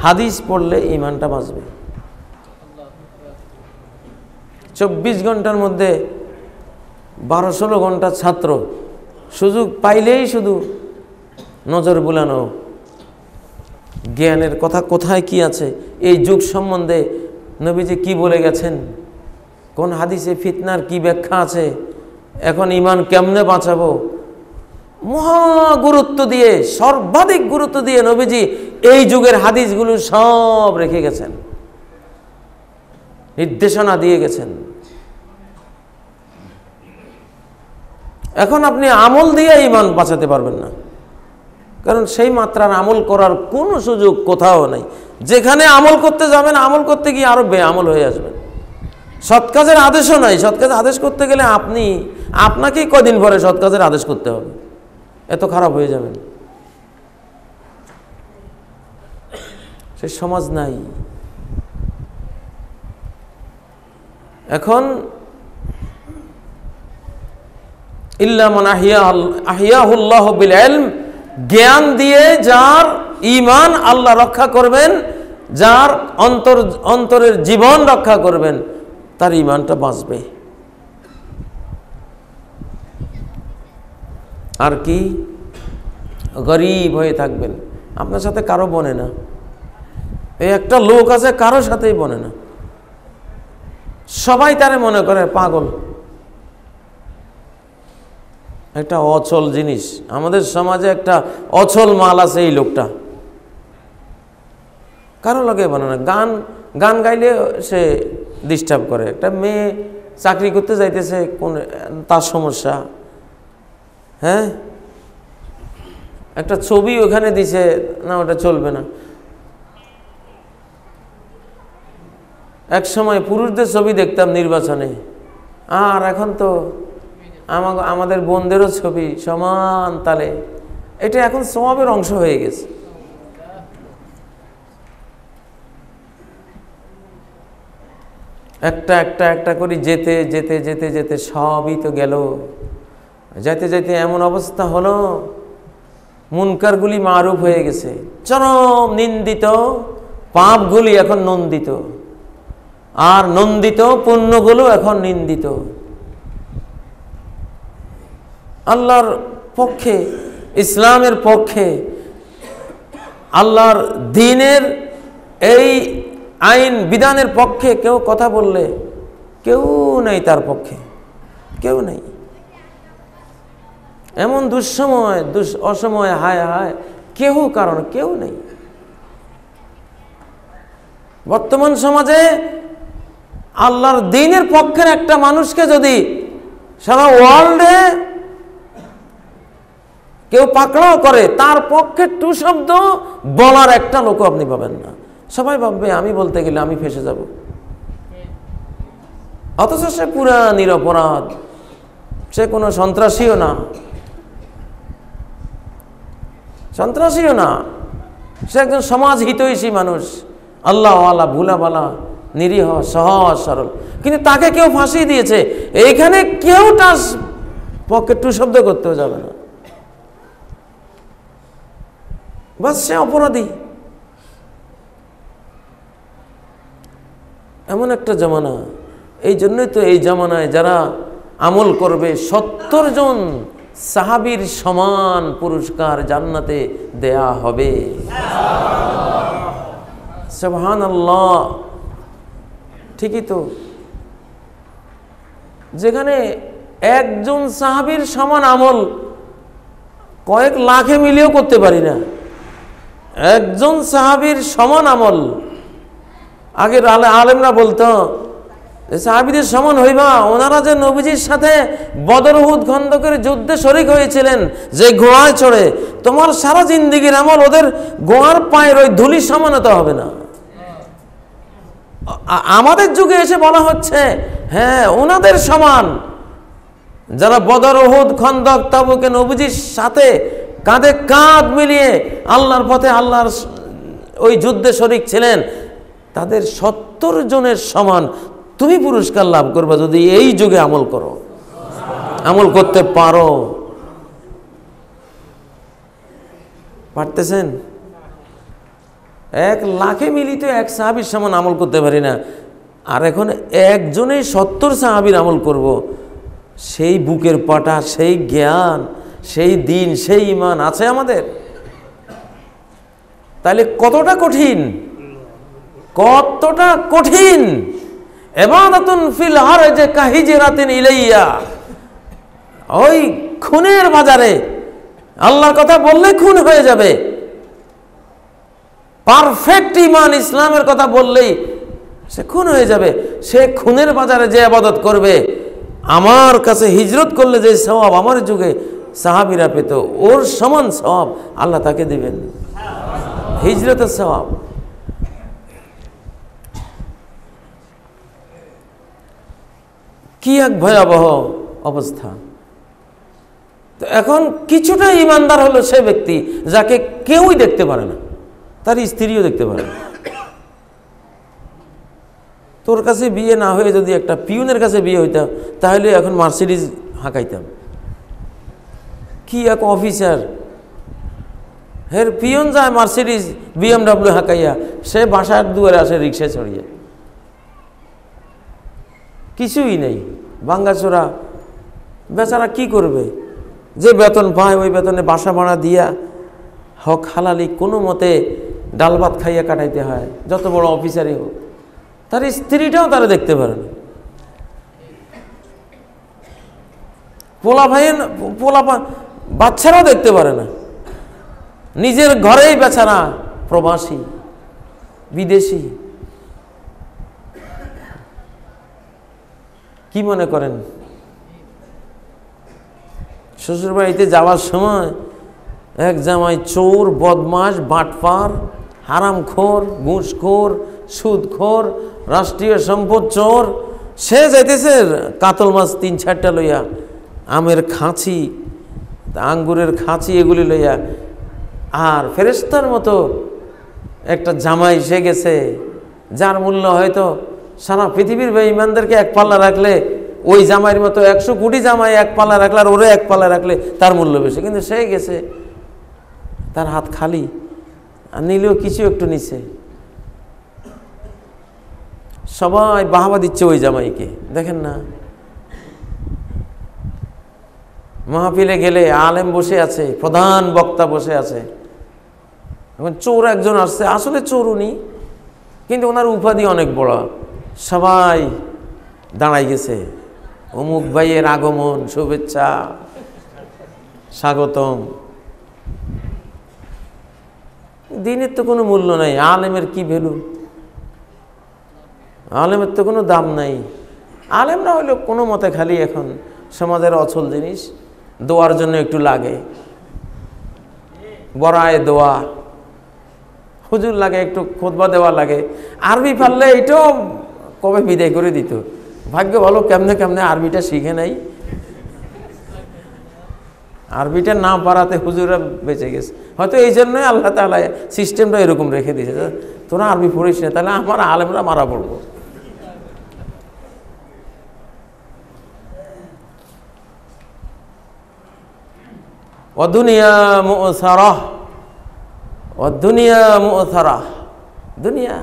হাদিস পড়লে ঈমানটা বাঁচবে। 24 ঘন্টার মধ্যে 12-16 ঘন্টা ছাত্র, সুযোগ পাইলেই শুধু নজর বুলানো, জ্ঞানের কথা কোথায় কি আছে, এই যুগ সম্বন্ধে নবীজি কি বলে গেছেন, কোন হাদিসে ফিতনার কি ব্যাখ্যা আছে, এখন ঈমান কেমনে বাঁচাবো, মহা গুরুত্ব দিয়ে, সর্বাধিক গুরুত্ব দিয়ে নবীজি এই যুগের হাদিসগুলো সব রেখে গেছেন, নির্দেশনা দিয়ে গেছেন। এখন আপনি আমল দিয়ে ঈমান বাঁচাতে পারবেন না, কারণ সেই মাত্রার আমল করার কোনো সুযোগ কোথাও নাই। যেখানে আমল করতে যাবেন, আমল করতে গিয়ে আরো বেআমল হয়ে আসবেন। সৎ কাজের আদেশও নাই। সৎ কাজের আদেশ করতে গেলে আপনাকেই কদিন পরে সৎ কাজের আদেশ করতে হবে, এত খারাপ হয়ে যাবেন। সে সমাজ নাই। এখন ইল্লা মান আহিয়াহুল্লাহ বিল ইলম, জ্ঞান দিয়ে যার ঈমান আল্লাহ রক্ষা করবেন, যার অন্তরের জীবন রক্ষা করবেন, তার ঈমানটা বাঁচবে। আর কি গরীব হয়ে থাকবেন, আপনার সাথে কারো বনে না। এই একটা লোক আছে কারো সাথেই বনে না, সবাই তারে মনে করে পাগল, একটা অচল জিনিস। আমাদের সমাজে একটা অচল মাল আছে এই লোকটা, কারো লগে বনে না। গান গাইলে সে ডিস্টার্ব করে। একটা মেয়ে চাকরি করতে যাইতেছে, কোন তার সমস্যা, হ্যাঁ, একটা ছবি ওখানে দিছে, না ওটা চলবে না। এক সময় পুরুষদের ছবি দেখতাম নির্বাচনে, আর এখন তো আমাদের বোনদেরও ছবি সমান তালে। এটা এখন সওয়াবের অংশ হয়ে গেছে। একটা একটা একটা করে যেতে যেতে যেতে যেতে সবই তো গেল। যেতে যেতে এমন অবস্থা হলো, মুনকারগুলি মারুফ হয়ে গেছে, চরম নিন্দিত পাপগুলি এখন নন্দিত, আর নন্দিত পুণ্যগুলো এখন নিন্দিত। আল্লাহর পক্ষে, ইসলামের পক্ষে, আল্লাহর দ্বীনের এই আইন বিধানের পক্ষে কেউ কথা বললে কেউ নেই, তার পক্ষে কেউ নেই। এমন দুঃসময়, অসময়, হায় হায়, কেউ নেই। বর্তমান সমাজে আল্লাহর দ্বীনের পক্ষের একটা মানুষকে যদি সারা ওয়ার্ল্ডে কেউ পাকড়াও করে, তার পক্ষে টু শব্দ বলার একটা লোক আপনি পাবেন না। সবাই ভাববে আমি বলতে গেলে আমি ফেঁসে যাব, অথচ সে পুরা নিরপরাধ, সে কোনো সন্ত্রাসীও না, সে একজন সমাজ হিতৈষী মানুষ, আল্লাহওয়ালা, ভুলাবালা, নিরীহ, সহজ সরল। কিন্তু তাকে কেউ ফাঁসি দিয়েছে, এইখানে কেউ তার পক্ষে টু শব্দ করতেও যাবে না, বাস সে অপরাধী। এমন একটা জামানা। এই জন্যই তো এই জামানায় যারা আমল করবে 70 জন সাহাবীর সমান পুরস্কার জান্নাতে দেয়া হবে। সুবহানাল্লাহ। ঠিকই তো, যেখানে একজন সাহাবীর সমান আমল কয়েক লাখে মিলিয়েও করতে পারি না, একজন সাহাবীর সমান আমল। আগের আলেমরা বলতো সাহাবীদের সমান হইবা, ওনারা যে নবীজির সাথে বদর উহুদ খন্দকের যুদ্ধে শরীক হয়েছিলেন, যে ঘোড়ায় চড়ে, তোমার সারা জিন্দেগির আমল ওদের গোয়ার পায়ের ওই ধুলির সমান হতে হবে না। আমাদের যুগে এসে বলা হচ্ছে হ্যাঁ ওনাদের সমান, যারা বদর উহুদ খন্দক তাবুকে নবীজির সাথে কাঁধে কাঁধ মিলিয়ে আল্লাহর পথে আল্লাহর ওই যুদ্ধে শরীক ছিলেন, তাদের 70 জনের সমান তুমি পুরস্কার লাভ করবে যদি এই যুগে আমল করো, আমল করতে পারো। পারতেছেন? 1 লাখে মিলিত এক সাহাবীর সমান আমল করতে পারি না, আর এখন একজনেই 70 সাহাবীর আমল করব। সেই বুকের পাটা, সেই জ্ঞান, সেই দিন, সেই ঈমান আছে আমাদের? তাহলে কতটা কঠিন, কতটা কঠিন। ইবাদাতুন ফিল হারজে কাহিজরাতিন ইলাইয়া, ওই খুনের বাজারে আল্লাহর কথা বললে খুন হয়ে যাবে, পারফেক্ট ঈমান ইসলামের কথা বললেই সে খুন হয়ে যাবে। সে খুনের বাজারে যে ইবাদত করবে, আমার কাছে হিজরত করলে যে সওয়াব আমার যুগে সাহাবীরা পেত, ওর সমান সওয়াব আল্লাহ তাকে দিবেন, হিজরতের সওয়াব। কি এক ভয়াবহ অবস্থা। তো এখন কিছুটা ইমানদার হলো সে ব্যক্তি যাকে কেউই দেখতে পারে না, তার স্ত্রীও দেখতে পারে না। তোর কাছে বিয়ে না হয়ে যদি একটা পিউনের কাছে বিয়ে হইতাম তাহলে এখন মার্সিডিজ হাঁকাইতাম। কি এক অফিসার, হের পিয়ন যায় মার্সিডিজ BMW হাঁকাইয়া, সে বাসার দুয়ারে আসে রিক্সায় চড়িয়ে। কিছুই নেই, ভাঙ্গাচোরা। বেচারা কি করবে? যে বেতন পায় ওই বেতনে বাসা ভাড়া দিয়া হক হালালি কোনো মতে ডাল ভাত খাইয়া কাটাইতে হয়, যত বড় অফিসারই হোক। তার স্ত্রীটাও তারা দেখতে পারে না। বাচ্চারাও দেখতে পারে না। নিজের ঘরেই বেচারা প্রবাসী, বিদেশি। কি মনে করেন? শ্বশুরবাড়িতে যাওয়ার সময় এক জামাই চোর, বদমাশ, বাটপার, হারামখোর, ঘুষখোর, সুদখোর, রাষ্ট্রীয় সম্পদ চোর, সে যাইতেছে কাতল মাছ 3-4টা লইয়া, আমের খাঁচি, আঙ্গুরের খাঁচি এগুলি লইয়া। আর ফেরেশতার মতো একটা জামাই সে গেছে, যার মূল্য হয়তো সারা পৃথিবীর বেঈমানদেরকে এক পাল্লা রাখলে ওই জামাইয়ের মতো 100 কোটি জামাই এক পাল্লা রাখলে আর ওরে এক পাল্লা রাখলে তার মূল্য বেশি। কিন্তু সে গেছে, তার হাত খালি, আর নিলেও কিছু একটু নিছে। সবাই বাহাবা দিচ্ছে ওই জামাইকে। দেখেন না, মাহফিলে গেলে আলেম বসে আছে, প্রধান বক্তা বসে আছে, এখন চোর একজন আসছে, আসলে চোর উনি, কিন্তু ওনার উপাধি অনেক বড়। সবাই দাঁড়াই গেছে, অমুক ভাইয়ের আগমন, শুভেচ্ছা, স্বাগতম। দিনের তো কোনো মূল্য নাই, আলেমের কি ভ্যালু? আলেমের তো কোনো দাম নাই। আলেম না হইলেও কোনো মতে খালি এখন সমাজের অচল জিনিস, দোয়ার জন্য একটু লাগে, বড়ায় দোয়া, হুজুর লাগে, একটু খুতবা দেওয়া লাগে। আরবি পারলে এটাও কবে বিদায় করে দিত। ভাগ্য ভালো কেমনে কেমনে আরবিটা শিখে নাই, আরবিটা না পারাতে হুজুরা বেঁচে গেছে। হয়তো এই জন্যই আল্লাহ তাআলা সিস্টেমটা এরকম রেখে দিয়েছে, তোরা আরবি পড়িস না, তাহলে আমার আলেমরা মারা পড়বো। দুনিয়া মুসারাহ, দুনিয়া মুসারাহ, দুনিয়া।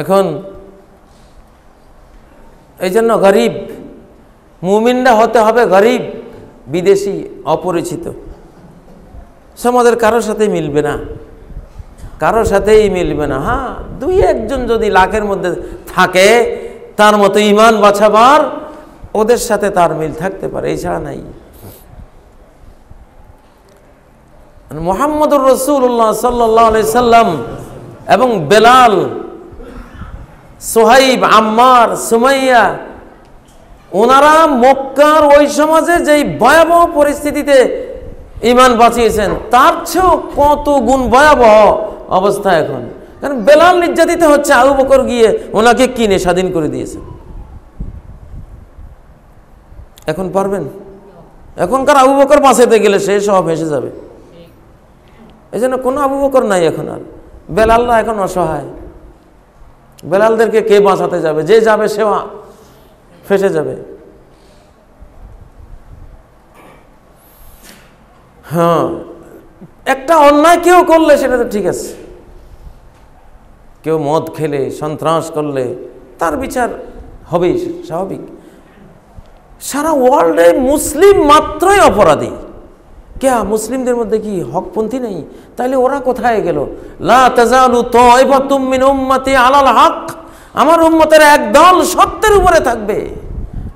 এখন এই জন্য গরিব মুমিনরা হতে হবে, গরিব, বিদেশি, অপরিচিত। সমাজের কারোর সাথে মিলবে না, কারোর সাথেই মিলবে না। হ্যাঁ, 2-1 জন যদি লাখের মধ্যে থাকে তার মতো ইমান বাঁচাবার, ওদের সাথে তার মিল থাকতে পারে, এছাড়া নাই। মুহাম্মদুর রাসূলুল্লাহ সাল্লাল্লাহু আলাইহি সাল্লাম এবং বেলাল, সোহাইব, আম্মার, সুমাইয়া, ওনারা মক্কার ওই সমাজে যেই ভয়াবহ পরিস্থিতিতে ইমান বাঁচিয়েছেন, তার চেয়েও কত গুণ ভয়াবহ অবস্থা এখন। কারণ বেলাল নির্যাতিত হচ্ছে, আবু বকর গিয়ে ওনাকে কিনে স্বাধীন করে দিয়েছে। এখন পারবেন? এখনকার আবু বকর বাঁচাতে গেলে সে সব ভেসে যাবে। এই জন্য কোনো আবু বকর নাই এখন আর। বেলালরা এখন অসহায়। বেলালদেরকে কে বাঁচাতে যাবে? যে যাবে সে ফেসে যাবে। হ্যাঁ, একটা অন্যায় কেউ করলে সেটা তো ঠিক আছে, কেউ মদ খেলে, সন্ত্রাস করলে তার বিচার হবেই, স্বাভাবিক। সারা ওয়ার্ল্ডে মুসলিম মাত্রই অপরাধী। কে মুসলিমদের মধ্যে কি হকপন্থী নেই? তাইলে ওরা কোথায় গেল? লা তাজালু তাইফাতুম মিন উম্মতি আলাল হক, আমার উম্মতের একদল সত্যের উপরে থাকবে,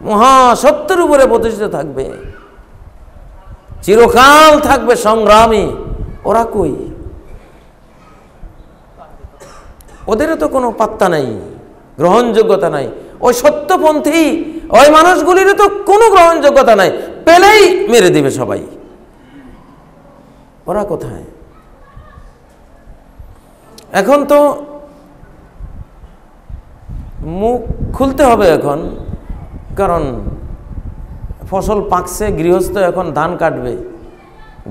মহা সত্যের উপরে প্রতিষ্ঠিত থাকবে, চিরকাল থাকবে সংগ্রামী। ওরা কই? ওদেরও তো কোনো পাত্তা নাই, গ্রহণযোগ্যতা নাই। ওই সত্যপন্থী ওই মানুষগুলিরও তো কোনো গ্রহণযোগ্যতা নাই, পেলেই মেরে দিবে সবাই। ওরা কোথায়? এখন তো মুখ খুলতে হবে এখন, কারণ ফসল পাকছে, গৃহস্থ এখন ধান কাটবে,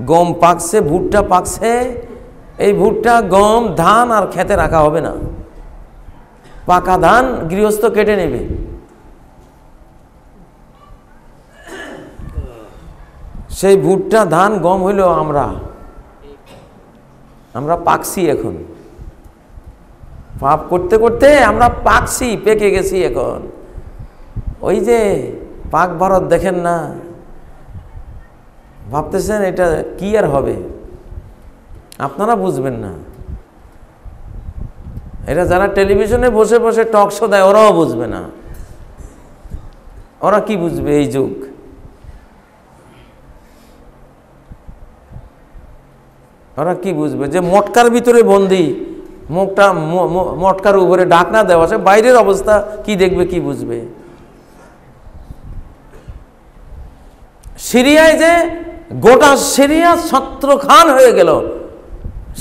গম পাকছে, ভুট্টা পাকছে, এই ভুট্টা, গম, ধান আর খেতে রাখা হবে না। পাকা ধান গৃহস্থ কেটে নেবে। সেই ভুট্টা, ধান, গম হইল আমরা পাকছি। এখন পাপ করতে করতে আমরা পাকছি, পেকে গেছি। এখন ওই যে পাক ভারত দেখেন না, ভাবতেছেন এটা কি আর হবে, আপনারা বুঝবেন না। এরা যারা টেলিভিশনে বসে বসে টক শো দেয় ওরাও বুঝবে না। ওরা কি বুঝবে এই যুগ? ওরা কি বুঝবে যে মটকার ভিতরে বন্দি, মুখটা মটকার উপরে ঢাকনা দেওয়া আছে, বাইরের অবস্থা কি দেখবে, কি বুঝবে? সিরিয়ায় যে গোটা সিরিয়া ছত্রখান হয়ে গেল,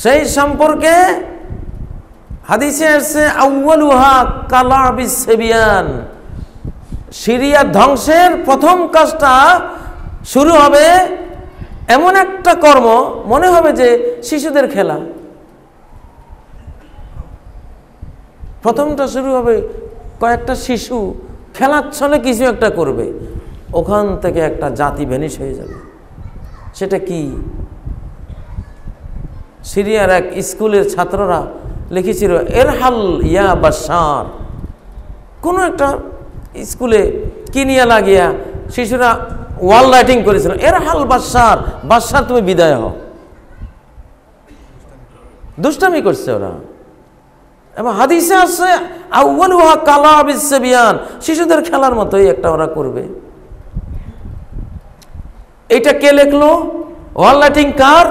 সেই সম্পর্কে হাদিসে আসছে আউয়ালুহা কালাবিস সিবিয়ান। সিরিয়া ধ্বংসের প্রথম কাজটা শুরু হবে এমন একটা কর্ম, মনে হবে যে শিশুদের খেলা। প্রথমটা শুরু হবে কয়েকটা শিশু খেলার ছলে কিছু একটা করবে, ওখান থেকে একটা জাতি ভ্যানিশ হয়ে যাবে। সেটা কি? সিরিয়ার এক স্কুলের ছাত্ররা লিখেছিল, এরহাল ইয়া বাশার। কোনো একটা স্কুলে কিনিয়া লাগিয়া শিশুরা ওয়াল রাইটিং করেছিল, এরহাল বাশার, বাশার তুমি বিদায় হও। দুষ্টামি করছে ওরা। এবং হাদিসে আছে আউয়ালুহা কালাবিস সিবিয়ান, শিশুদের খেলার মতোই একটা ওরা করবে। এটা কে লিখলো? ওয়াল রাইটিং কার?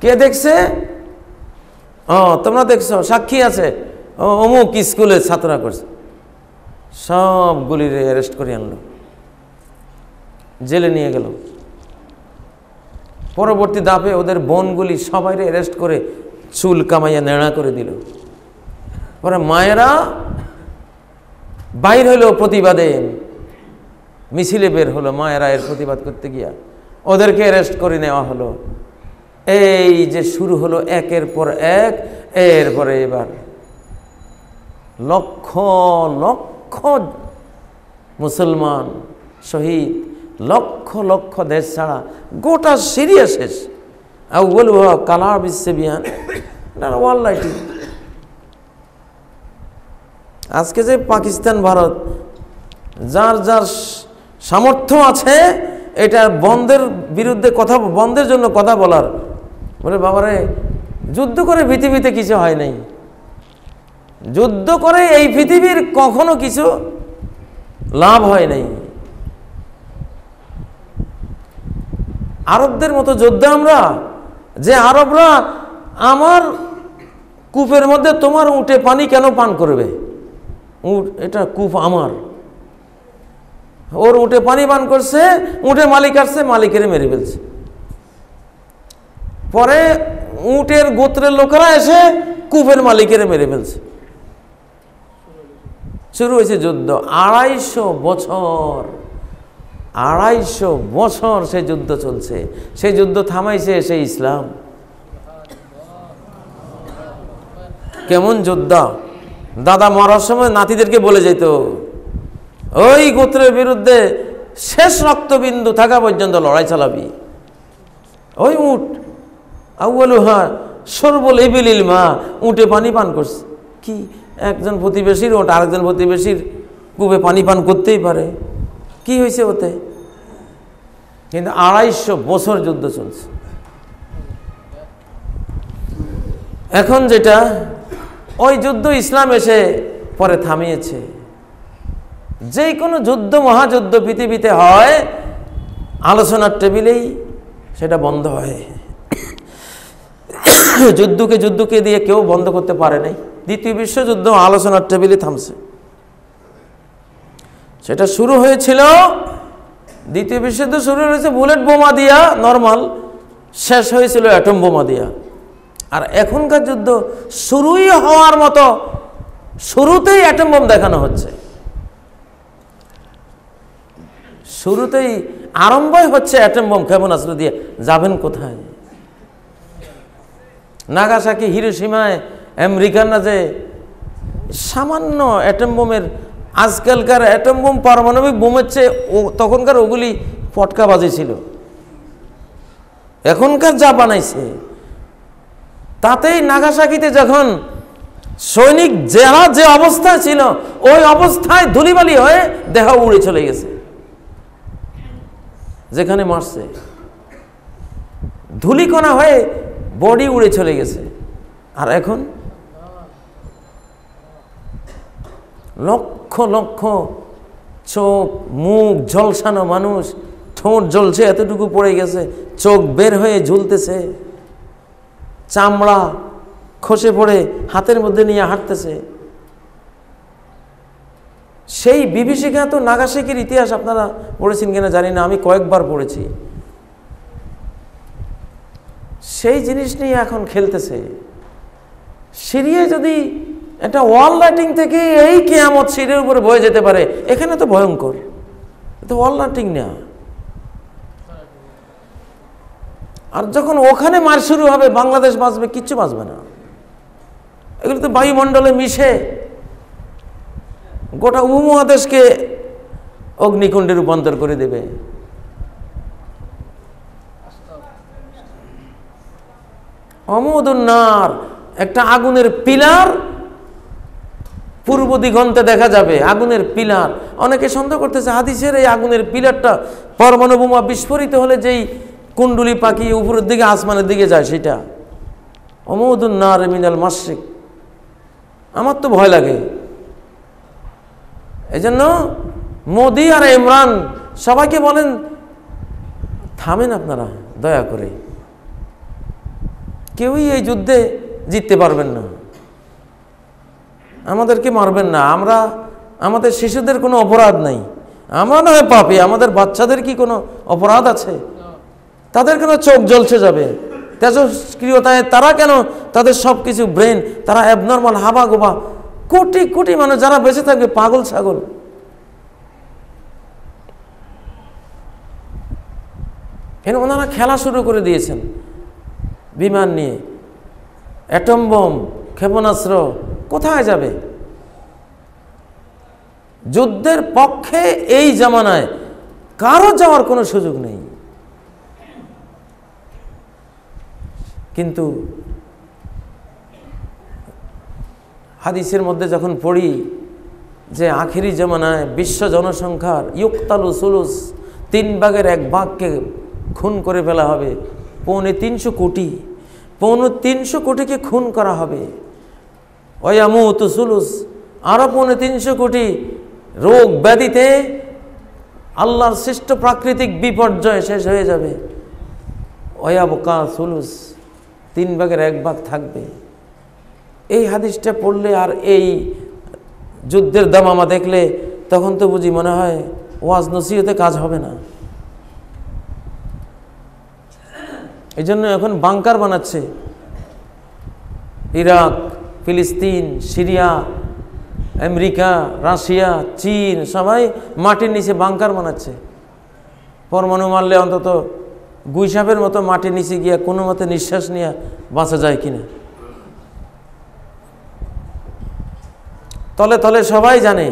কে দেখছে? তোমরা দেখছো, সাক্ষী আছে, অমুক স্কুলের ছাত্ররা করছে। সবগুলির অ্যারেস্ট করে আনলো, জেলে নিয়ে গেল। পরবর্তী ধাপে ওদের বোনগুলি সবাই অ্যারেস্ট করে চুল কামাইয়া নেড়া করে দিল। পরে মায়েরা বাইর হইল প্রতিবাদে, মিছিলে বের হলো মায়েরা এর প্রতিবাদ করতে গিয়া, ওদেরকে অ্যারেস্ট করে নেওয়া হলো। এই যে শুরু হলো একের পর এক, এরপরে এবার লক্ষ লক্ষ মুসলমান শহীদ, লক্ষ লক্ষ দেশ ছাড়া গোটা সিরিয়া শেষ। আউয়ালুহা কালাবিস সিবিয়ান, ওয়াল রাইটিং। আজকে যে পাকিস্তান, ভারত, যার যার সামর্থ্য আছে এটা বন্ধের বিরুদ্ধে কথা, বন্ধের জন্য কথা বলার, বলে বাবারে যুদ্ধ করে পৃথিবীতে কিছু হয় নাই, যুদ্ধ করে এই পৃথিবীর কখনো কিছু লাভ হয় নাই। আরবদের মতো যোদ্ধা আমরা, যে আরবরা আমার কূপের মধ্যে তোমার উঠে পানি কেন পান করবে? এটা কূপ আমার, ওর উঠে পানি পান করছে, উঠে মালিক আসছে, মালিকের মেরে ফেলছে। পরে উটের গোত্রের লোকেরা এসে কূপের মালিকের মেরে ফেলছে। শুরু হয়েছে যুদ্ধ। 250 বছর, 250 বছর সেই যুদ্ধ চলছে। সেই যুদ্ধ থামাইছে সেই ইসলাম। কেমন যোদ্ধা! দাদা মরার সময় নাতিদেরকে বলে যেত, ওই গোত্রের বিরুদ্ধে শেষ রক্তবিন্দু থাকা পর্যন্ত লড়াই চালাবি। ওই উট আউয়ালুহা শরবুল ইবিলিল মা, উটে পানি পান করছে। কি একজন প্রতিবেশীর ওট আরেকজন প্রতিবেশীর কূপে পানি পান করতেই পারে, কি হয়েছে ওতে? কিন্তু 250 বছর যুদ্ধ চলছে। এখন যেটা, ওই যুদ্ধ ইসলাম এসে পরে থামিয়েছে। যে কোনো যুদ্ধ, মহাযুদ্ধ পৃথিবীতে হয় আলোচনার টেবিলেই সেটা বন্ধ হয়। যুদ্ধকে দিয়ে কেউ বন্ধ করতে পারে নাই। দ্বিতীয় বিশ্বযুদ্ধ আলোচনার টেবিলে থামছে। সেটা শুরু হয়েছিল, দ্বিতীয় বিশ্বযুদ্ধ শুরু হয়েছে বুলেট বোমা দিয়া নরমাল, শেষ হয়েছিল অ্যাটম বোমা দিয়া। আর এখনকার যুদ্ধ শুরুই হওয়ার মতো, শুরুতেই অ্যাটম বোম দেখানো হচ্ছে, শুরুতেই আরম্ভই হচ্ছে অ্যাটম বোম, ক্ষেপণাস্ত্র দিয়ে। যাবেন কোথায়? নাগাসাকি হিরোশিমায় আমেরিকানরা যে সামান্য অ্যাটম বোমের, আজকালকার অ্যাটম বোম পারমাণবিক বোমের চেয়ে তখনকার ওগুলি পটকাবাজি ছিল। এখনকার যা বানাইছে তাতেই নাগাসাকিতে যখন সৈনিক যারা যে অবস্থায় ছিল ওই অবস্থায় ধুলিবালি হয়ে দেহ উড়ে চলে গেছে, যেখানে মারছে ধুলিকণা হয়ে বডি উড়ে চলে গেছে। আর এখন লক্ষ লক্ষ চোখ মুখ ঝলসানো মানুষ, ঠোঁট জ্বলছে এতটুকু পড়ে গেছে, চোখ বের হয়ে ঝুলতেছে, চামড়া খসে পড়ে হাতের মধ্যে নিয়ে হাঁটতেছে। সেই বিভীষিকাত নাগাসাকির ইতিহাস আপনারা পড়েছেন কিনা জানি না, আমি কয়েকবার পড়েছি। সেই জিনিস নিয়ে এখন খেলতেছে। সিরিয়ায় যদি একটা ওয়াল রাইটিং থেকে এই কিয়ামত সিরিয়ার উপরে বয়ে যেতে পারে, এখানে তো ভয়ঙ্কর, তো ওয়াল রাইটিং না। আর যখন ওখানে মার শুরু হবে বাংলাদেশ বাঁচবে, কিচ্ছু বাঁচবে না। এগুলো তো বায়ুমণ্ডলে মিশে গোটা উপমহাদেশকে অগ্নিকুণ্ডে রূপান্তর করে দেবে। অমুদুন্নার একটা আগুনের পিলার পূর্ব দিগন্তে দেখা যাবে, আগুনের পিলার। অনেকে সন্দেহ করতেছে হাদিসের এই আগুনের পিলারটা পরমাণু বোমা বিস্ফোরিত হলে যেই কুণ্ডুলি পাখি উপরের দিকে আসমানের দিকে যায় সেটা। অমুদুন্নার মিনাল মাশরিক। আমার তো ভয় লাগে। এই জন্য মোদি আর ইমরান সবাইকে বলেন থামেন আপনারা দয়া করে, কেউই এই যুদ্ধে জিততে পারবেন না, আমাদেরকে মারবেন না। আমরা আমাদের শিশুদের কোনো অপরাধ নাই, আমরা না হয় পাপী, আমাদের বাচ্চাদের কি কোনো অপরাধ আছে? তাদের কেন চোখ জ্বলছে যাবে তেজস্ক্রিয়তায়? তারা কেন তাদের সব কিছু ব্রেন, তারা অ্যাবনর্মাল হাবা গোবা, কোটি কোটি মানুষ যারা বেঁচে থাকবে পাগল ছাগল। এখানে ওনারা খেলা শুরু করে দিয়েছেন বিমান নিয়ে, অ্যাটম বোম, ক্ষেপণাস্ত্র কোথায় যাবে? যুদ্ধের পক্ষে এই জামানায় কারো যাওয়ার কোনো সুযোগ নেই। কিন্তু হাদিসের মধ্যে যখন পড়ি যে আখিরি জামানায় বিশ্ব জনসংখ্যার ইউক্তালু সুলুস, 3 ভাগের 1 ভাগকে খুন করে ফেলা হবে, 350 কোটি, 350 কোটিকে খুন করা হবে। ওয়ায়ামুতু সুলুস, আরো 350 কোটি রোগ ব্যাধিতে আল্লাহর সৃষ্ট প্রাকৃতিক বিপর্যয় শেষ হয়ে যাবে। ওয়ায়াবকা সুলুস, 3 ভাগের 1 ভাগ থাকবে। এই হাদিসটা পড়লে আর এই যুদ্ধের দামামা দেখলে তখন তো বুঝি মনে হয় ওয়াজ নসিহতে কাজ হবে না। এই জন্য এখন বাংকার বানাচ্ছে ইরাক, ফিলিস্তিন, সিরিয়া, আমেরিকা, রাশিয়া, চীন, সবাই মাটির নিচে বাংকার বানাচ্ছে। পরমাণু মারলে অন্তত গুইসাপের মতো মাটির নিচে গিয়া কোনো মতে নিঃশ্বাস নিয়ে বাঁচা যায় কিনা। তলে তলে সবাই জানে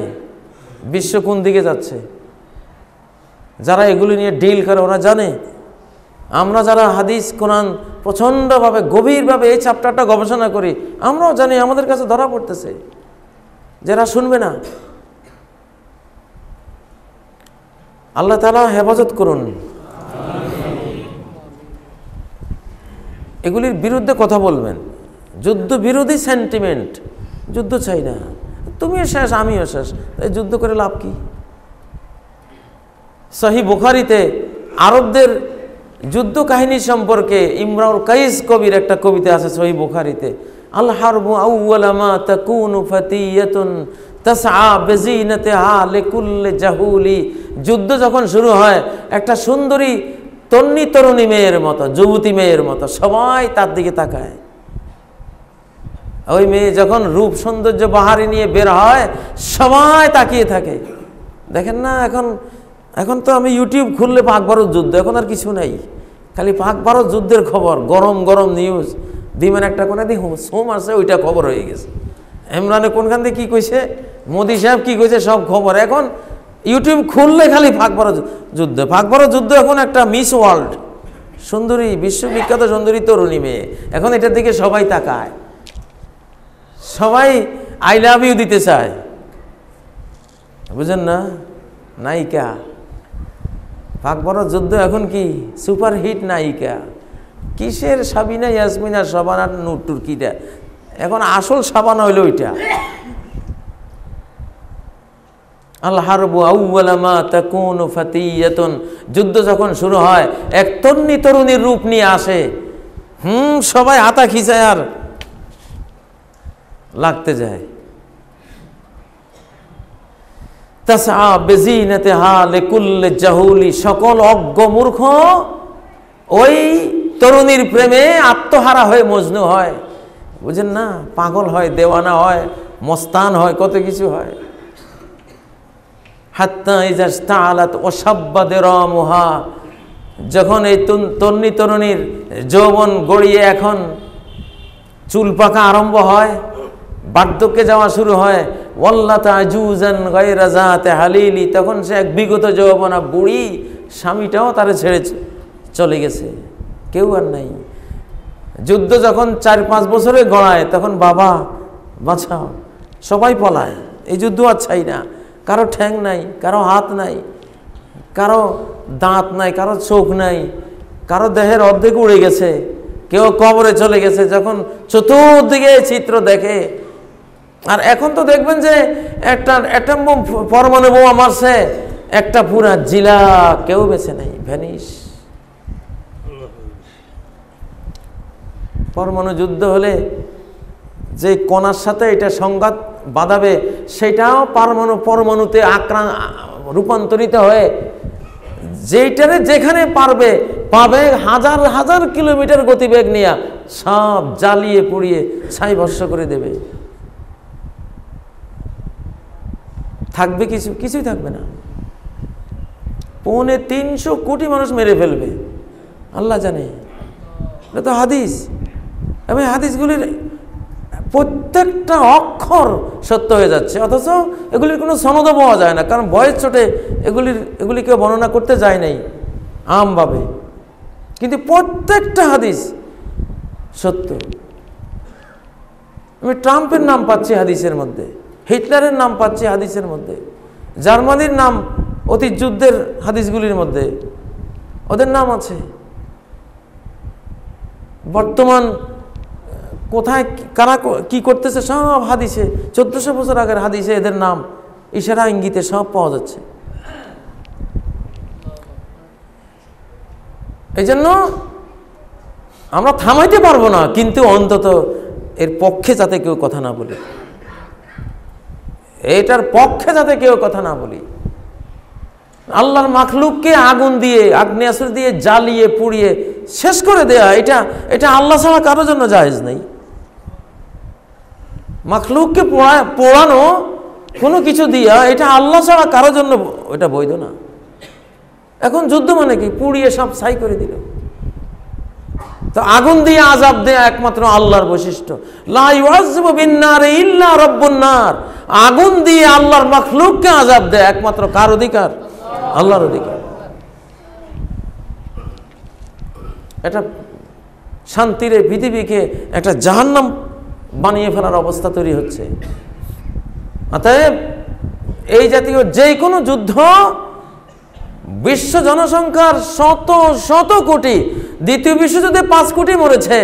বিশ্ব কোন দিকে যাচ্ছে। যারা এগুলি নিয়ে ডিল করে ওরা জানে। আমরা যারা হাদিস কোরআন প্রচণ্ডভাবে গভীরভাবে এই চ্যাপ্টারটা গবেষণা করি, আমরাও জানি আমাদের কাছে ধরা পড়তেছে, যারা শুনবে না। আল্লাহ তাআলা হেফাজত করুন। এগুলির বিরুদ্ধে কথা বলবেন। যুদ্ধ বিরোধী সেন্টিমেন্ট, যুদ্ধ চাই না, তুমিও শেষ আমিও শেষ, এই যুদ্ধ করে লাভ কি? সহিহ বুখারীতে আরবদের যুদ্ধ কাহিনী সম্পর্কে ইমরাউল কাইস কবির একটা কবিতা আছে সহিহ বুখারীতে, আল হারবু আউওয়ালা মা তাকুনু ফাতিয়াতুন তাসআ বিজিনাতিহা লিকুল্লি জাহুলি। যুদ্ধ যখন শুরু হয় একটা সুন্দরী তন্নি তরুণী মেয়ের মতো, যুবতী মেয়ের মতো সবাই তার দিকে তাকায়। ওই মেয়ে যখন রূপ সৌন্দর্য বাহারি নিয়ে বের হয় সবাই তাকিয়ে থাকে। দেখেন না এখন তো আমি ইউটিউব খুললে পাক ভারত যুদ্ধ, এখন আর কিছু নেই, খালি পাক ভারত যুদ্ধের খবর, গরম গরম নিউজ। দিবেন একটা কোনা দিয়ে সোম আছে, ওইটা খবর হয়ে গেছে। ইমরানে কোনখান দিয়ে কী কইছে, মোদি সাহেব কী কইছে, সব খবর। এখন ইউটিউব খুললে খালি ভাগবড় যুদ্ধ, ভাগবড় যুদ্ধ। এখন একটা মিস ওয়ার্ল্ড, সুন্দরী, বিশ্ববিখ্যাত সুন্দরী তরুণী মেয়ে, এখন এটার দিকে সবাই তাকায়, সবাই আই লাভ ইউ দিতে চায়, বুঝেন না? নায়িকা, ভাগবড় যুদ্ধ এখন কি সুপার হিট নায়িকা। কিসের সাবিনা ইয়াসমিনা শাবানা নূর তুর্কিটা, এখন আসল শাবানা হইল ওইটা। আল হারবু আউওয়ালা মা তাকুনু ফাতিয়াতুন, যুদ্ধ যখন শুরু হয় এক তন্নি তরুণীর রূপ নিয়ে আসে, সবাই হাতা খিচায় আর লাগতে যায়। তাসআ বিজিনাতিহা লিকুল্লি জাহুলি, সকল অজ্ঞ মূর্খ ওই তরুণীর প্রেমে আত্মহারা হয়ে মজনু হয়, বুঝেন না? পাগল হয়, দেওয়ানা হয়, মস্তান হয়, কত কিছু হয়। হাত্তা ইজা ইস্তাআলাত ওয়াশাব্বা দিরামুহা, যখন এই তন্নি তরুণীর যৌবন গড়িয়ে এখন চুল পাকা আরম্ভ হয়, বার্ধক্যে যাওয়া শুরু হয়, ওয়াল্লাত আজুজান গায়রা যাতে হালিলি, তখন সে এক বিগত যৌবনা বুড়ি, স্বামীটাও তারে ছেড়ে চলে গেছে, কেউ আর নাই। যুদ্ধ যখন 4-5 বছরে গড়ায়, তখন বাবা বাঁচাও, সবাই পলায়। এই যুদ্ধ আর চাই না, কারো ঠ্যাং নাই, কারো হাত নাই, কারো দাঁত নাই, কারো চোখ নাই, কারো দেহের অর্ধেক উড়ে গেছে, কেউ কবরে চলে গেছে। যখন চতুর্দিকে চিত্র দেখে, আর এখন তো দেখবেন যে একটা অ্যাটম বোম, পরমাণু বোমা মারছে, একটা পুরা জিলা কেউ বেঁচে নাই, ভ্যানিশ। পরমাণু যুদ্ধ হলে যে কণার সাথে এটা সংঘাত বাঁধাবে, সেটাও পরমাণুতে রূপান্তরিত হয়ে যেইটারে যেখানে পাবে হাজার হাজার কিলোমিটার গতিবেগ নিয়ে সব জ্বালিয়ে পুড়িয়ে ছাই ভস্ম করে দেবে। থাকবে কিছুই থাকবে না। 350 কোটি মানুষ মেরে ফেলবে, আল্লাহ জানে। এটা তো হাদিস, এবং হাদিসগুলির প্রত্যেকটা অক্ষর সত্য হয়ে যাচ্ছে, অথচ এগুলির কোনো সনদও পাওয়া যায় না, কারণ বয়স ছোটে এগুলিকে বর্ণনা করতে যায় নাই আমভাবে। কিন্তু প্রত্যেকটা হাদিস সত্য। আমি ট্রাম্পের নাম পাচ্ছি হাদিসের মধ্যে, হিটলারের নাম পাচ্ছি হাদিসের মধ্যে, জার্মানির নাম অতীত যুদ্ধের হাদিসগুলির মধ্যে ওদের নাম আছে। বর্তমান কোথায় কারা কি করতেছে সব হাদিসে, 1400 বছর আগের হাদিসে এদের নাম ইশারা ইঙ্গিতে সব পাওয়া যাচ্ছে। এই জন্য আমরা থামাইতে পারবো না, কিন্তু অন্তত এর পক্ষে যাতে কেউ কথা না বলি, এটার পক্ষে যাতে কেউ কথা না বলি। আল্লাহর মাখলুককে আগুন দিয়ে, আগ্নেয়াস্ত্র দিয়ে জ্বালিয়ে পুড়িয়ে শেষ করে দেয়া, এটা আল্লাহ ছাড়া কারোর জন্য জায়েজ নেই। মাখলুককে পোড়ানো কোনো কিছু দিয়া, এটা আল্লাহ ছাড়া কারোর জন্য এটা বৈধ না। এখন যুদ্ধ মানে কি? পুড়িয়ে সব ছাই করে দিল। তো আগুন দিয়ে আযাব দেয়া একমাত্র আল্লাহর বৈশিষ্ট্য। লা ইউআযযিবু বিন-নারি ইল্লা রাব্বুন নার। আগুন দিয়ে আল্লাহর মাখলুককে আযাব দেয়া একমাত্র কার অধিকার? আল্লাহর অধিকার। এটা শান্তির পৃথিবীকে একটা জাহান্নাম বানিয়ে ফেলার অবস্থা তৈরি হচ্ছে। অতএব এই জাতীয় যে কোনো যুদ্ধ বিশ্ব জনসংখ্যার শত কোটি, দ্বিতীয় বিশ্বযুদ্ধে 5 কোটি মরেছে,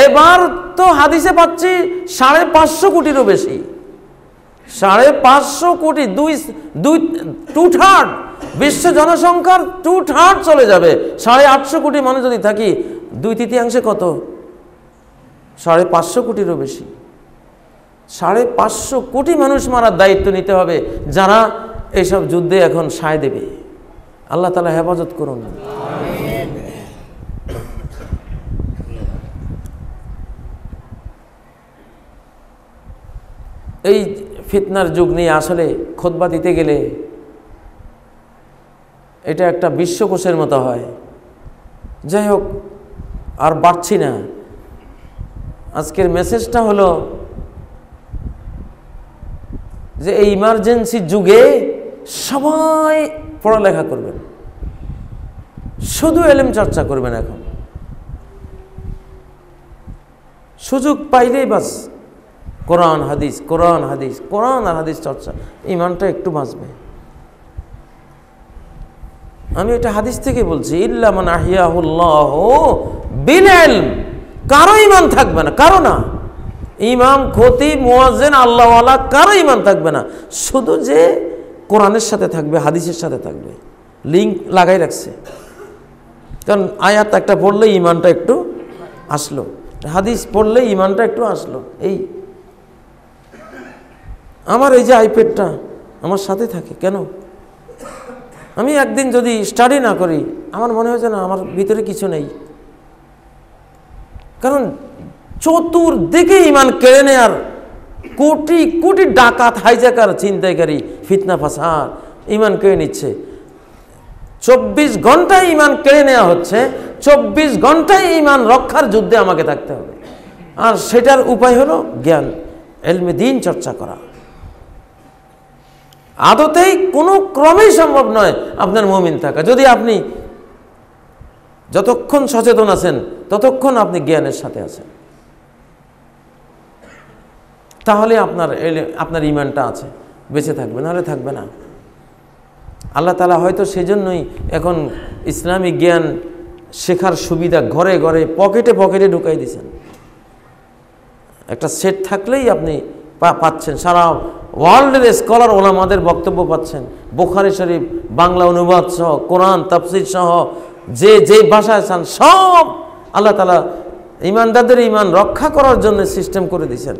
এবার তো হাদিসে পাচ্ছি 550 কোটিরও বেশি। 550 কোটি, 2/3 বিশ্ব জনসংখ্যার 2/3 চলে যাবে। 850 কোটি মানুষ যদি থাকি, 2/3 কত? 550 কোটিরও বেশি। 550 কোটি মানুষ মারার দায়িত্ব নিতে হবে, যারা এইসব যুদ্ধে এখন সায় দেবে। আল্লাহ তাআলা হেফাজত করুন। এই ফিতনার যুগ নিয়ে আসলে খুতবা দিতে গেলে এটা একটা বিশ্বকোষের মতো হয়। যাই হোক, আর বাড়ছি না। আজকের মেসেজটা হলো যে এই ইমার্জেন্সি যুগে সবাই পড়ালেখা করবেন, শুধু এলেম চর্চা করবেন। এখন সুযোগ পাইলেই বাস কোরআন হাদিস, কোরআন হাদিস, কোরআন আর হাদিস চর্চা, ইমানটা একটু বাঁচবে। আমি এটা হাদিস থেকে বলছি, ইল্লা মান আহিয়াহুল্লাহ বিল ইলম, কারো ইমান থাকবে না, কারো না, ইমাম, খতিব, মুয়াজ্জিন, আল্লাহওয়ালা কারো ইমান থাকবে না, শুধু যে কোরআনের সাথে থাকবে, হাদিসের সাথে থাকবে, লিঙ্ক লাগাই রাখছে। কারণ আয়াত একটা পড়লে ইমানটা একটু আসলো, হাদিস পড়লে ইমানটা একটু আসলো। এই আমার এই যে আইপ্যাডটা আমার সাথে থাকে কেন? আমি একদিন যদি স্টাডি না করি আমার মনে হয় যে না, আমার ভিতরে কিছু নেই। কারণ চতুর্দিকে ইমান কেড়ে নেয়ার কোটি কোটি ডাকাত, হাইজাকার, ছিনতাইকারী, ফিতনা ফাসাদ ইমান কেড়ে নিচ্ছে। 24 ঘন্টায় ইমান কেড়ে নেওয়া হচ্ছে, 24 ঘন্টায় ইমান রক্ষার যুদ্ধে আমাকে থাকতে হবে। আর সেটার উপায় হলো জ্ঞান, ইলমে দ্বীন চর্চা করা। আদতেই কোনো ক্রমেই সম্ভব নয় আপনার মুমিন থাকা। যদি আপনি যতক্ষণ সচেতন আছেন ততক্ষণ আপনি জ্ঞানের সাথে আছেন, তাহলে আপনার ইমানটা আছে, বেঁচে থাকবে, নাহলে থাকবে না। আল্লাহ তাআলা হয়তো সেজন্যই এখন ইসলামিক জ্ঞান শেখার সুবিধা ঘরে ঘরে, পকেটে পকেটে ঢুকাই দিয়েছেন। একটা সেট থাকলেই আপনি পাচ্ছেন, সারা ওয়ার্ল্ডের স্কলার ওলামাদের বক্তব্য পাচ্ছেন, বুখারী শরীফ বাংলা অনুবাদ সহ, কোরআন তাফসীর সহ, যে ভাষায় চান সব আল্লাহ তাআলা ইমানদারদের ইমান রক্ষা করার জন্য সিস্টেম করে দিয়েছেন।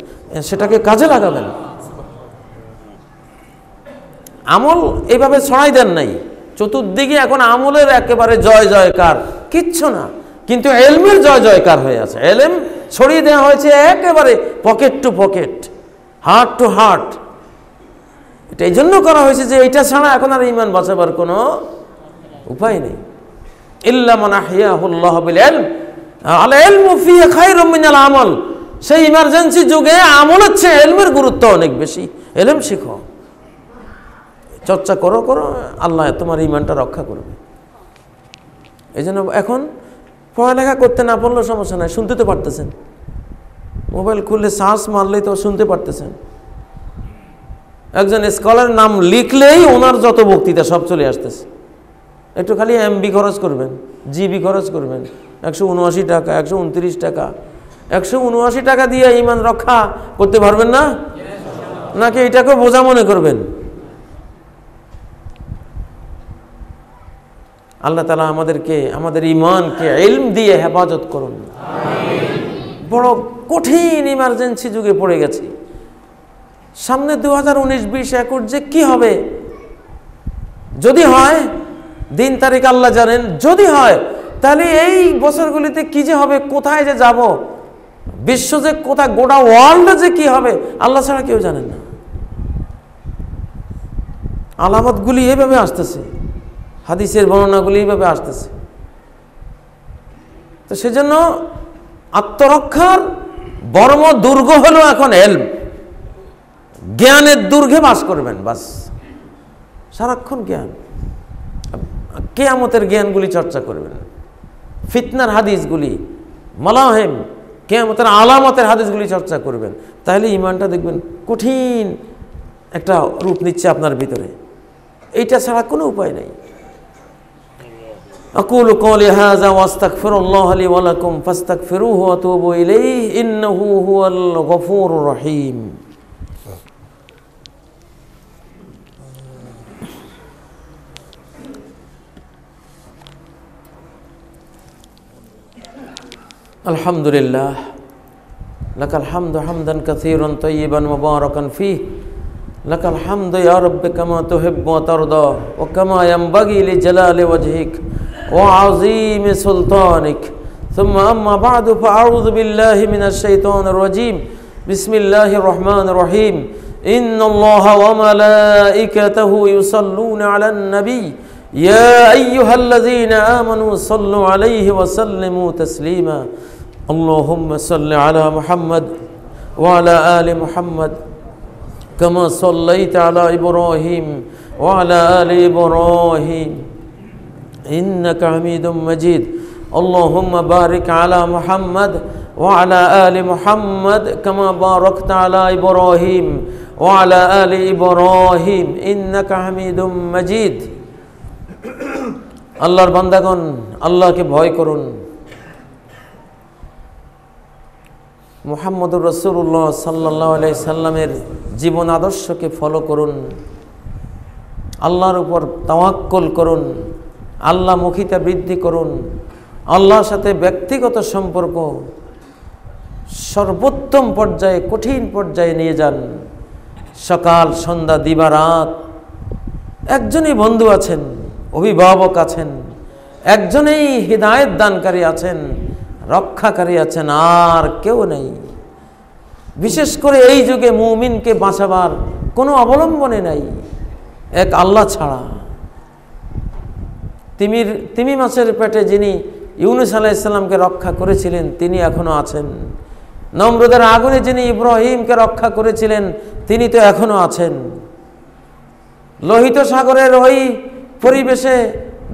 সেটাকে কাজে লাগাবেন। আমল এইভাবে ছড়াই দেন নাই, চতুর্দিকে এখন আমলের একেবারে জয় জয়কার, কিচ্ছু না, কিন্তু এলমের জয় জয়কার হয়ে আছে। এলম ছড়িয়ে দেওয়া হয়েছে একেবারে pocket to pocket, heart to heart. এটা এই জন্য করা হয়েছে যে এটা ছাড়া এখন আর ইমান বাঁচাবার কোনো উপায় নেই। ইল্লা মান আহিয়াহুল্লাহ বিল ইলম, আল ইলমু ফিহি খায়রুম মিনাল আমল। সেই ইমার্জেন্সি যুগে আমলের চেয়ে ইলমের গুরুত্ব অনেক বেশি। ইলম শিখো, চর্চা করো, আল্লাহ তোমার ইমানটা রক্ষা করবে। এই জন্য এখন পড়ালেখা করতে না পারলেও সমস্যা নাই, শুনতে তো পারতেছেন, মোবাইল খুললে সার্চ মারলেই তো শুনতে পারতেছেন। একজন স্কলারের নাম লিখলেই ওনার যত বক্তৃতা সব চলে আসতেছে। একটু খালি এমবি খরচ করবেন, জিবি খরচ করবেন, 179 টাকা, 129 টাকা। 179 টাকা দিয়ে ইমান রক্ষা করতে পারবেন না, নাকি এটাকে বোঝা মনে করবেন? আল্লাহ তাআলা আমাদেরকে, আমাদের ইমানকে ইলম দিয়ে হেফাজত করুন। বড় কঠিন ইমার্জেন্সি যুগে পড়ে গেছি। সামনে 2019, 20, 21 যে কি হবে, যদি হয়, দিন তারিখ আল্লাহ জানেন, যদি হয় তাহলে এই বছরগুলিতে কি যে হবে, কোথায় যে যাব, বিশ্ব যে কোথায়, গোটা ওয়ার্ল্ডে যে কি হবে আল্লাহ ছাড়া কেউ জানেন না। আলামতগুলি এইভাবে আসতেছে, হাদিসের বর্ণনাগুলি এইভাবে আসতেছে। তো সেজন্য আত্মরক্ষার বর্ম দুর্গ হলো এখন ইলম। জ্ঞানের দুর্গে বাস করবেন, বাস সারাক্ষণ জ্ঞান, কিয়ামতের জ্ঞানগুলি চর্চা করবেন, ফিতনার হাদিসগুলি, মালাহেম, কিয়ামতের আলামতের হাদিসগুলি চর্চা করবেন। তাহলে ইমানটা দেখবেন কঠিন একটা রূপ নিচ্ছে আপনার ভিতরে। এইটা ছাড়া কোনো উপায় নেই। আকুলু কওলি হাযা ওয়া আস্তাগফিরুল্লাহ লি ওয়া লাকুম ফাস্তাগফিরুহু ওয়া তুবু ইলাইহি ইন্নাহু হুয়াল গফুরুর রহিম। আলহামদুলিল্লাহ, লাকাল হামদু হামদান কাসীরান তাইয়িবান মুবারাকান ফীহ, লাকাল হামদু ইয়া রাব্বি কামা তুহিব্বু ওয়া তারদা ওয়া কামা ইয়ানবাগি লিজালালি ওয়াজহিক ওয়া আযীমি সুলতানিক। সুম্মা আম্মা বা'দু ফাআউযু বিল্লাহি মিনাশ শাইতানির রাজীম। বিসমিল্লাহির রহমানির রহিম। ইন্নাল্লাহা ওয়া মালাইকাতাহু ইউসাল্লুনা আলান নবী ইয়া আইয়ুহাল্লাযীনা আমানু সাল্লু আলাইহি ওয়া সাল্লিমু তাসলিমা। اللهم صل على محمد وعلى آل محمد كما صليت على إبراهيم وعلى آل إبراهيم إنك حميد مجيد اللهم بارك على محمد وعلى آل محمد كما باركت على إبراهيم وعلى آل إبراهيم إنك حميد مجيد আল্লাহর বান্দাগণ আল্লাহকে ভয় করুন মুহাম্মদুর রাসূলুল্লাহ সাল্লাল্লাহু আলাইহি সাল্লামের জীবন আদর্শকে ফলো করুন আল্লাহর উপর তাওয়াক্কুল করুন আল্লাহমুখিতা বৃদ্ধি করুন আল্লাহর সাথে ব্যক্তিগত সম্পর্ক সর্বোত্তম পর্যায়ে কঠিন পর্যায়ে নিয়ে যান সকাল সন্ধ্যা দিবারাত একজনই বন্ধু আছেন অভিভাবক আছেন একজনেই হিদায়াত দানকারী আছেন রক্ষাকারী আছেন আর কেউ নেই বিশেষ করে এই যুগে মুমিনকে বাঁচাবার কোনো অবলম্বনে নাই এক আল্লাহ ছাড়া তিমি মাছের পেটে যিনি ইউনূস আলাইহিস সালামকে রক্ষা করেছিলেন তিনি এখনো আছেন নমরুদের আগুনে যিনি ইব্রাহিমকে রক্ষা করেছিলেন তিনি তো এখনো আছেন লোহিত সাগরের ওই পরিবেশে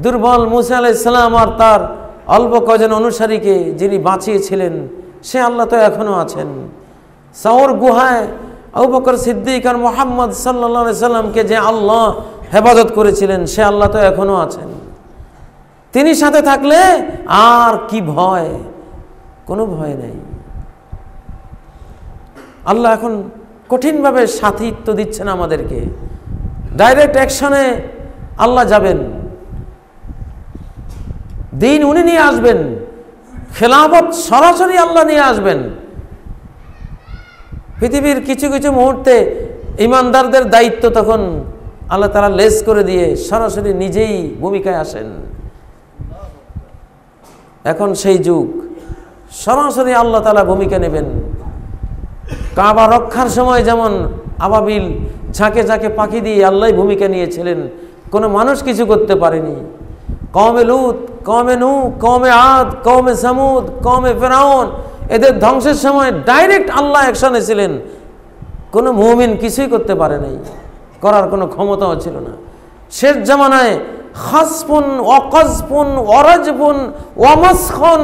দুর্বল মুসা আলাইহিস সালাম আর তার অল্প কজন অনুসারীকে যিনি বাঁচিয়েছিলেন সে আল্লাহ তো এখনো আছেন সাওর গুহায় আবু বকর সিদ্দিক আর মুহাম্মদ সাল্লাল্লাহু আলাইহি সাল্লামকে যে আল্লাহ হেফাজত করেছিলেন সে আল্লাহ তো এখনো আছেন তিনি সাথে থাকলে আর কি ভয় কোনো ভয় নেই আল্লাহ এখন কঠিনভাবে সাথীত্ব দিচ্ছেন আমাদেরকে ডাইরেক্ট অ্যাকশনে আল্লাহ যাবেন দিন উনি নিয়ে আসবেন খেলাফত সরাসরি আল্লাহ নিয়ে আসবেন পৃথিবীর কিছু কিছু মুহূর্তে ইমানদারদের দায়িত্ব তখন আল্লাহ তাআলা লেস করে দিয়ে সরাসরি নিজেই ভূমিকায় আসেন এখন সেই যুগ সরাসরি আল্লাহ তাআলা ভূমিকা নেবেন কাবা রক্ষার সময় যেমন আবাবিল ঝাঁকে ঝাঁকে পাখি দিয়ে আল্লাহ ভূমিকা নিয়েছিলেন কোনো মানুষ কিছু করতে পারেনি কওমে লূত কওমে নূহ কওমে আদ কওমে সামুদ কওমে ফিরআউন এদের ধ্বংসের সময় ডাইরেক্ট আল্লাহ অ্যাকশনে ছিলেন কোনো মুমিন কিছুই করতে পারে নাই করার কোনো ক্ষমতাও ছিল না শেষ জামানায় খাসফুন ওয়াকাজফুন ওয়ারাজফুন ওয়ামাসখুন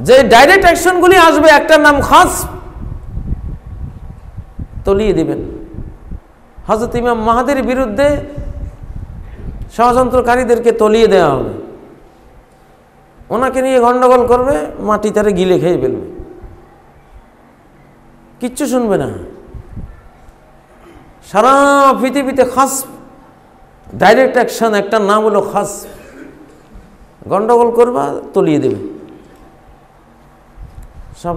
যে ডাইরেক্ট অ্যাকশনগুলি আসবে একটার নাম খাসফ তলিয়ে দিবেন হযরত ইমাম মাহদীর বিরুদ্ধে ষড়যন্ত্রকারীদেরকে তলিয়ে দেওয়া হবে ওনাকে নিয়ে গন্ডগোল করবে মাটি তারে গিলে খেয়ে ফেলবে কিচ্ছু শুনবে না সারা পৃথিবীতে খাস ডাইরেক্ট অ্যাকশন একটা নাম হলো খাস গন্ডগোল করবা তলিয়ে দেবে সব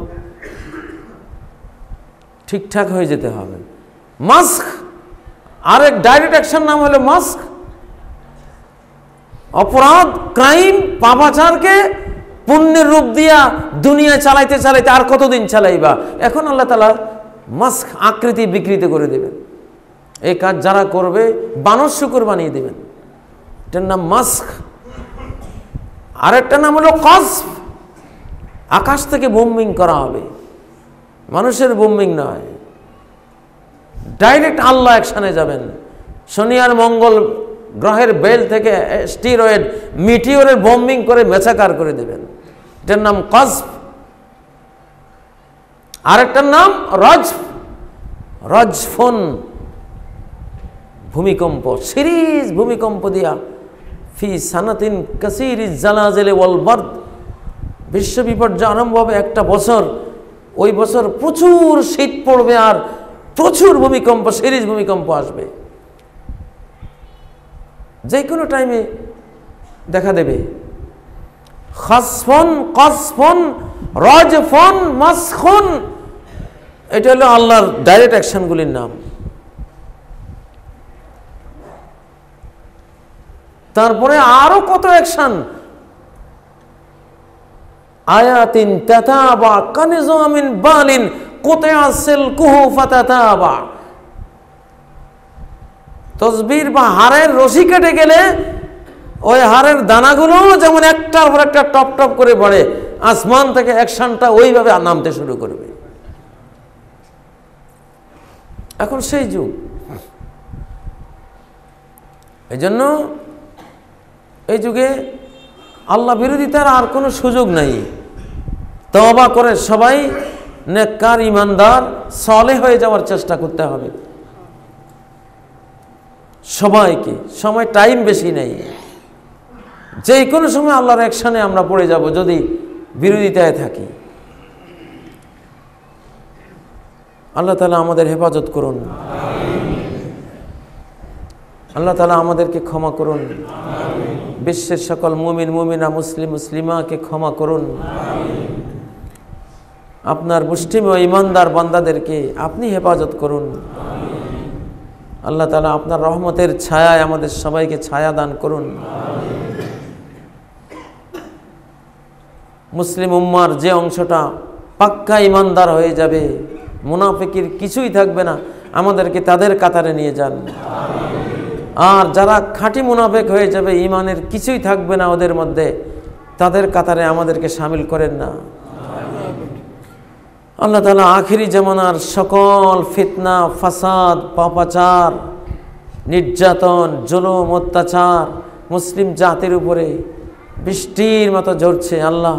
ঠিকঠাক হয়ে যেতে হবে মাস্ক আরেক ডাইরেক্ট অ্যাকশন নাম হলো মাস্ক অপরাধ ক্রাইম পাপাচারকে পুণ্যের রূপ দিয়া দুনিয়া চালাইতে চালাইতে আর কতদিন চালাইবা এখন আল্লাহ তাআলা মাস্ক আকৃতি বিকৃত করে দেবেন এই কাজ যারা করবে বানর শুকর বানিয়ে দেবেন এটার নাম মাস্ক আরেকটা নাম হলো কসফ আকাশ থেকে বোম্বিং করা হবে মানুষের বোম্বিং নয় ডাইরেক্ট আল্লাহ অ্যাকশনে যাবেন শনি আর মঙ্গল গ্রহের বেল থেকে স্টিরয়েড মিটিওরের বোম্বিং করে মেছাকার করে দেবেন এটার নাম কসফ আরেকটার নাম রজফুন ভূমিকম্প সিরিজ ভূমিকম্প দিয়া ফি সানাতিন কাসীরিজ জালাজিল ওয়াল বারদ বিশ্ব বিপর্যয় আরম্ভ হবে একটা বছর ওই বছর প্রচুর শীত পড়বে আর প্রচুর ভূমিকম্প সিরিজ ভূমিকম্প আসবে যে কোনো টাইমে দেখা দেবে খাসফুন কসফুন রজফুন মাসখুন এটা হলো আল্লাহর ডাইরেক্ট অ্যাকশনগুলির নাম তারপরে আরো কত অ্যাকশন আয়াতিন তাতাবা কানিজু মিন বালিন কুতিআ সিলকুহু ফাতাতাবা তসবির বা হাড়ের রশি কেটে গেলে ওই হাড়ের দানাগুলো যেমন একটার পর একটা টপ টপ করে পড়ে আসমান থেকে অ্যাকশনটা ওইভাবে নামতে শুরু করবে। এখন সেই যুগ। এই জন্য এই যুগে আল্লাহ বিরোধিতার আর কোনো সুযোগ নাই। তওবা করে সবাই নেককার, ইমানদার, সালেহ হয়ে যাওয়ার চেষ্টা করতে হবে সবাইকে। সময় টাইম বেশি নেই, যে কোনো সময় আল্লাহর অ্যাকশনে আমরা পড়ে যাব যদি বিরোধিতায় থাকি। আল্লাহ তাআলা আমাদের হেফাজত করুন, আল্লাহ তাআলা আমাদেরকে ক্ষমা করুন, বিশ্বের সকল মুমিন মুমিনা, মুসলিম মুসলিমাকে ক্ষমা করুন। আপনার মুসলিম ও ইমানদার বান্দাদেরকে আপনি হেফাজত করুন। আল্লাহ তাআলা আপনার রহমতের ছায়ায় আমাদের সবাইকে ছায়া দান করুন। মুসলিম উম্মার যে অংশটা পাক্কা ইমানদার হয়ে যাবে, মুনাফিকের কিছুই থাকবে না, আমাদেরকে তাদের কাতারে নিয়ে যান। আর যারা খাঁটি মুনাফিক হয়ে যাবে, ইমানের কিছুই থাকবে না ওদের মধ্যে, তাদের কাতারে আমাদেরকে শামিল করেন না। আল্লাহ তাআলা আখিরি জামানার সকল ফিতনা, ফাসাদ, পাপাচার, নির্যাতন, জুলুম, অত্যাচার মুসলিম জাতির উপরে বৃষ্টির মতো ঝরছে। আল্লাহ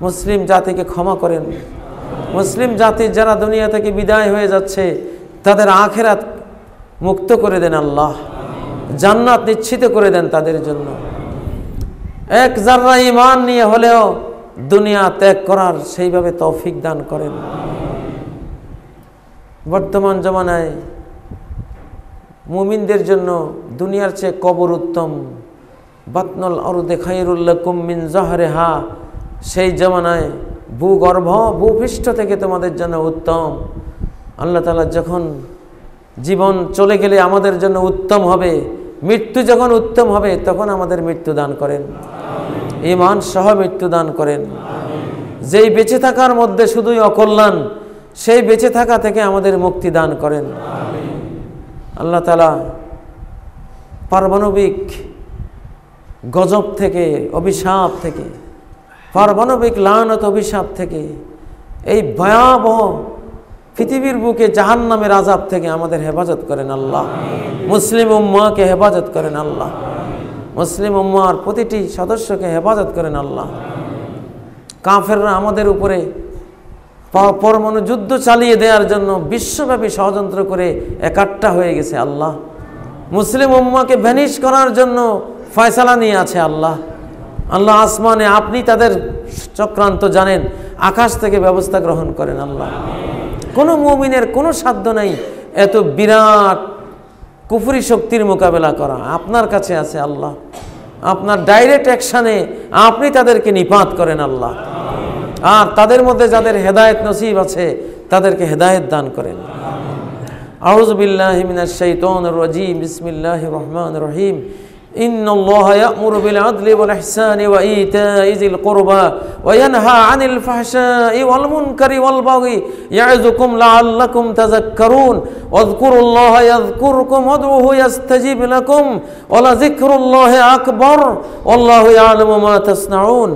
মুসলিম জাতিকে ক্ষমা করেন। মুসলিম জাতি যারা দুনিয়া থেকে বিদায় হয়ে যাচ্ছে, তাদের আখিরাত মুক্ত করে দেন আল্লাহ, জান্নাত নিশ্চিত করে দেন তাদের জন্য। এক যারা ঈমান নিয়ে হলেও দুনিয়া ত্যাগ করার সেইভাবে তৌফিক দান করেন। বর্তমান জমানায় মুমিনদের জন্য দুনিয়ার চেয়ে কবর উত্তম। বাতনুল আরদি খায়রুল লাকুম মিন যাহরিহা, সেই জমানায় ভূগর্ভ, ভূপৃষ্ঠ থেকে তোমাদের জন্য উত্তম। আল্লাহ তাআলা যখন জীবন চলে গেলে আমাদের জন্য উত্তম হবে, মৃত্যু যখন উত্তম হবে, তখন আমাদের মৃত্যু দান করেন, ঈমান সহ মৃত্যু দান করেন। যেই বেঁচে থাকার মধ্যে শুধুই অকল্যাণ, সেই বেঁচে থাকা থেকে আমাদের মুক্তি দান করেন। আল্লাহ তাআলা পারমাণবিক গজব থেকে, অভিশাপ থেকে, পারমাণবিক লানত অভিশাপ থেকে, এই ভয়াবহ পৃথিবীর বুকে জাহান্নামের আযাব থেকে আমাদের হেফাজত করেন আল্লাহ। মুসলিম উম্মাহকে হেফাজত করেন আল্লাহ। মুসলিম উম্মাহর প্রতিটি সদস্যকে হেফাজত করেন আল্লাহ। কাফেররা আমাদের উপরে পরমাণু যুদ্ধ চালিয়ে দেওয়ার জন্য বিশ্বব্যাপী ষড়যন্ত্র করে একাট্টা হয়ে গেছে আল্লাহ। মুসলিম উম্মাহকে ভ্যানিশ করার জন্য ফয়সালা নিয়ে আছে আল্লাহ। আল্লাহ আসমানে আপনি তাদের চক্রান্ত জানেন, আকাশ থেকে ব্যবস্থা গ্রহণ করেন আল্লাহ। কোনো মুমিনের কোনো সাধ্য নাই এত বিরাট কুফরি শক্তির মোকাবেলা করা, আপনার কাছে আছে আল্লাহ। আপনার ডাইরেক্ট অ্যাকশানে আপনি তাদেরকে নিপাত করেন আল্লাহ। আর তাদের মধ্যে যাদের হেদায়েত নসিব আছে, তাদেরকে হেদায়েত দান করেন। আউযু বিল্লাহি মিনাশ শাইতানির রাজীম, বিসমিল্লাহির রহমানির রহিম। ইন্নাল্লাহা ইয়া'মুরু বিল আদলি ওয়াল ইহসানি ওয়া ইতা'i যিল কুরবা ওয়া ইয়ানহা আনিল ফাহশাই ওয়াল মুনকারি ওয়াল বাগি ইয়া'যুকুম লা'আল্লাকুম তাযাক্কারুন। ওয়াযকুরুল্লাহা ইয়াযকুরকুম ওয়াদউহু ইয়াস্তাজিব লাকুম ওয়া লাযিকরুল্লাহি আকবার ওয়াল্লাহু ইয়া'লামু মা তাসনাউন।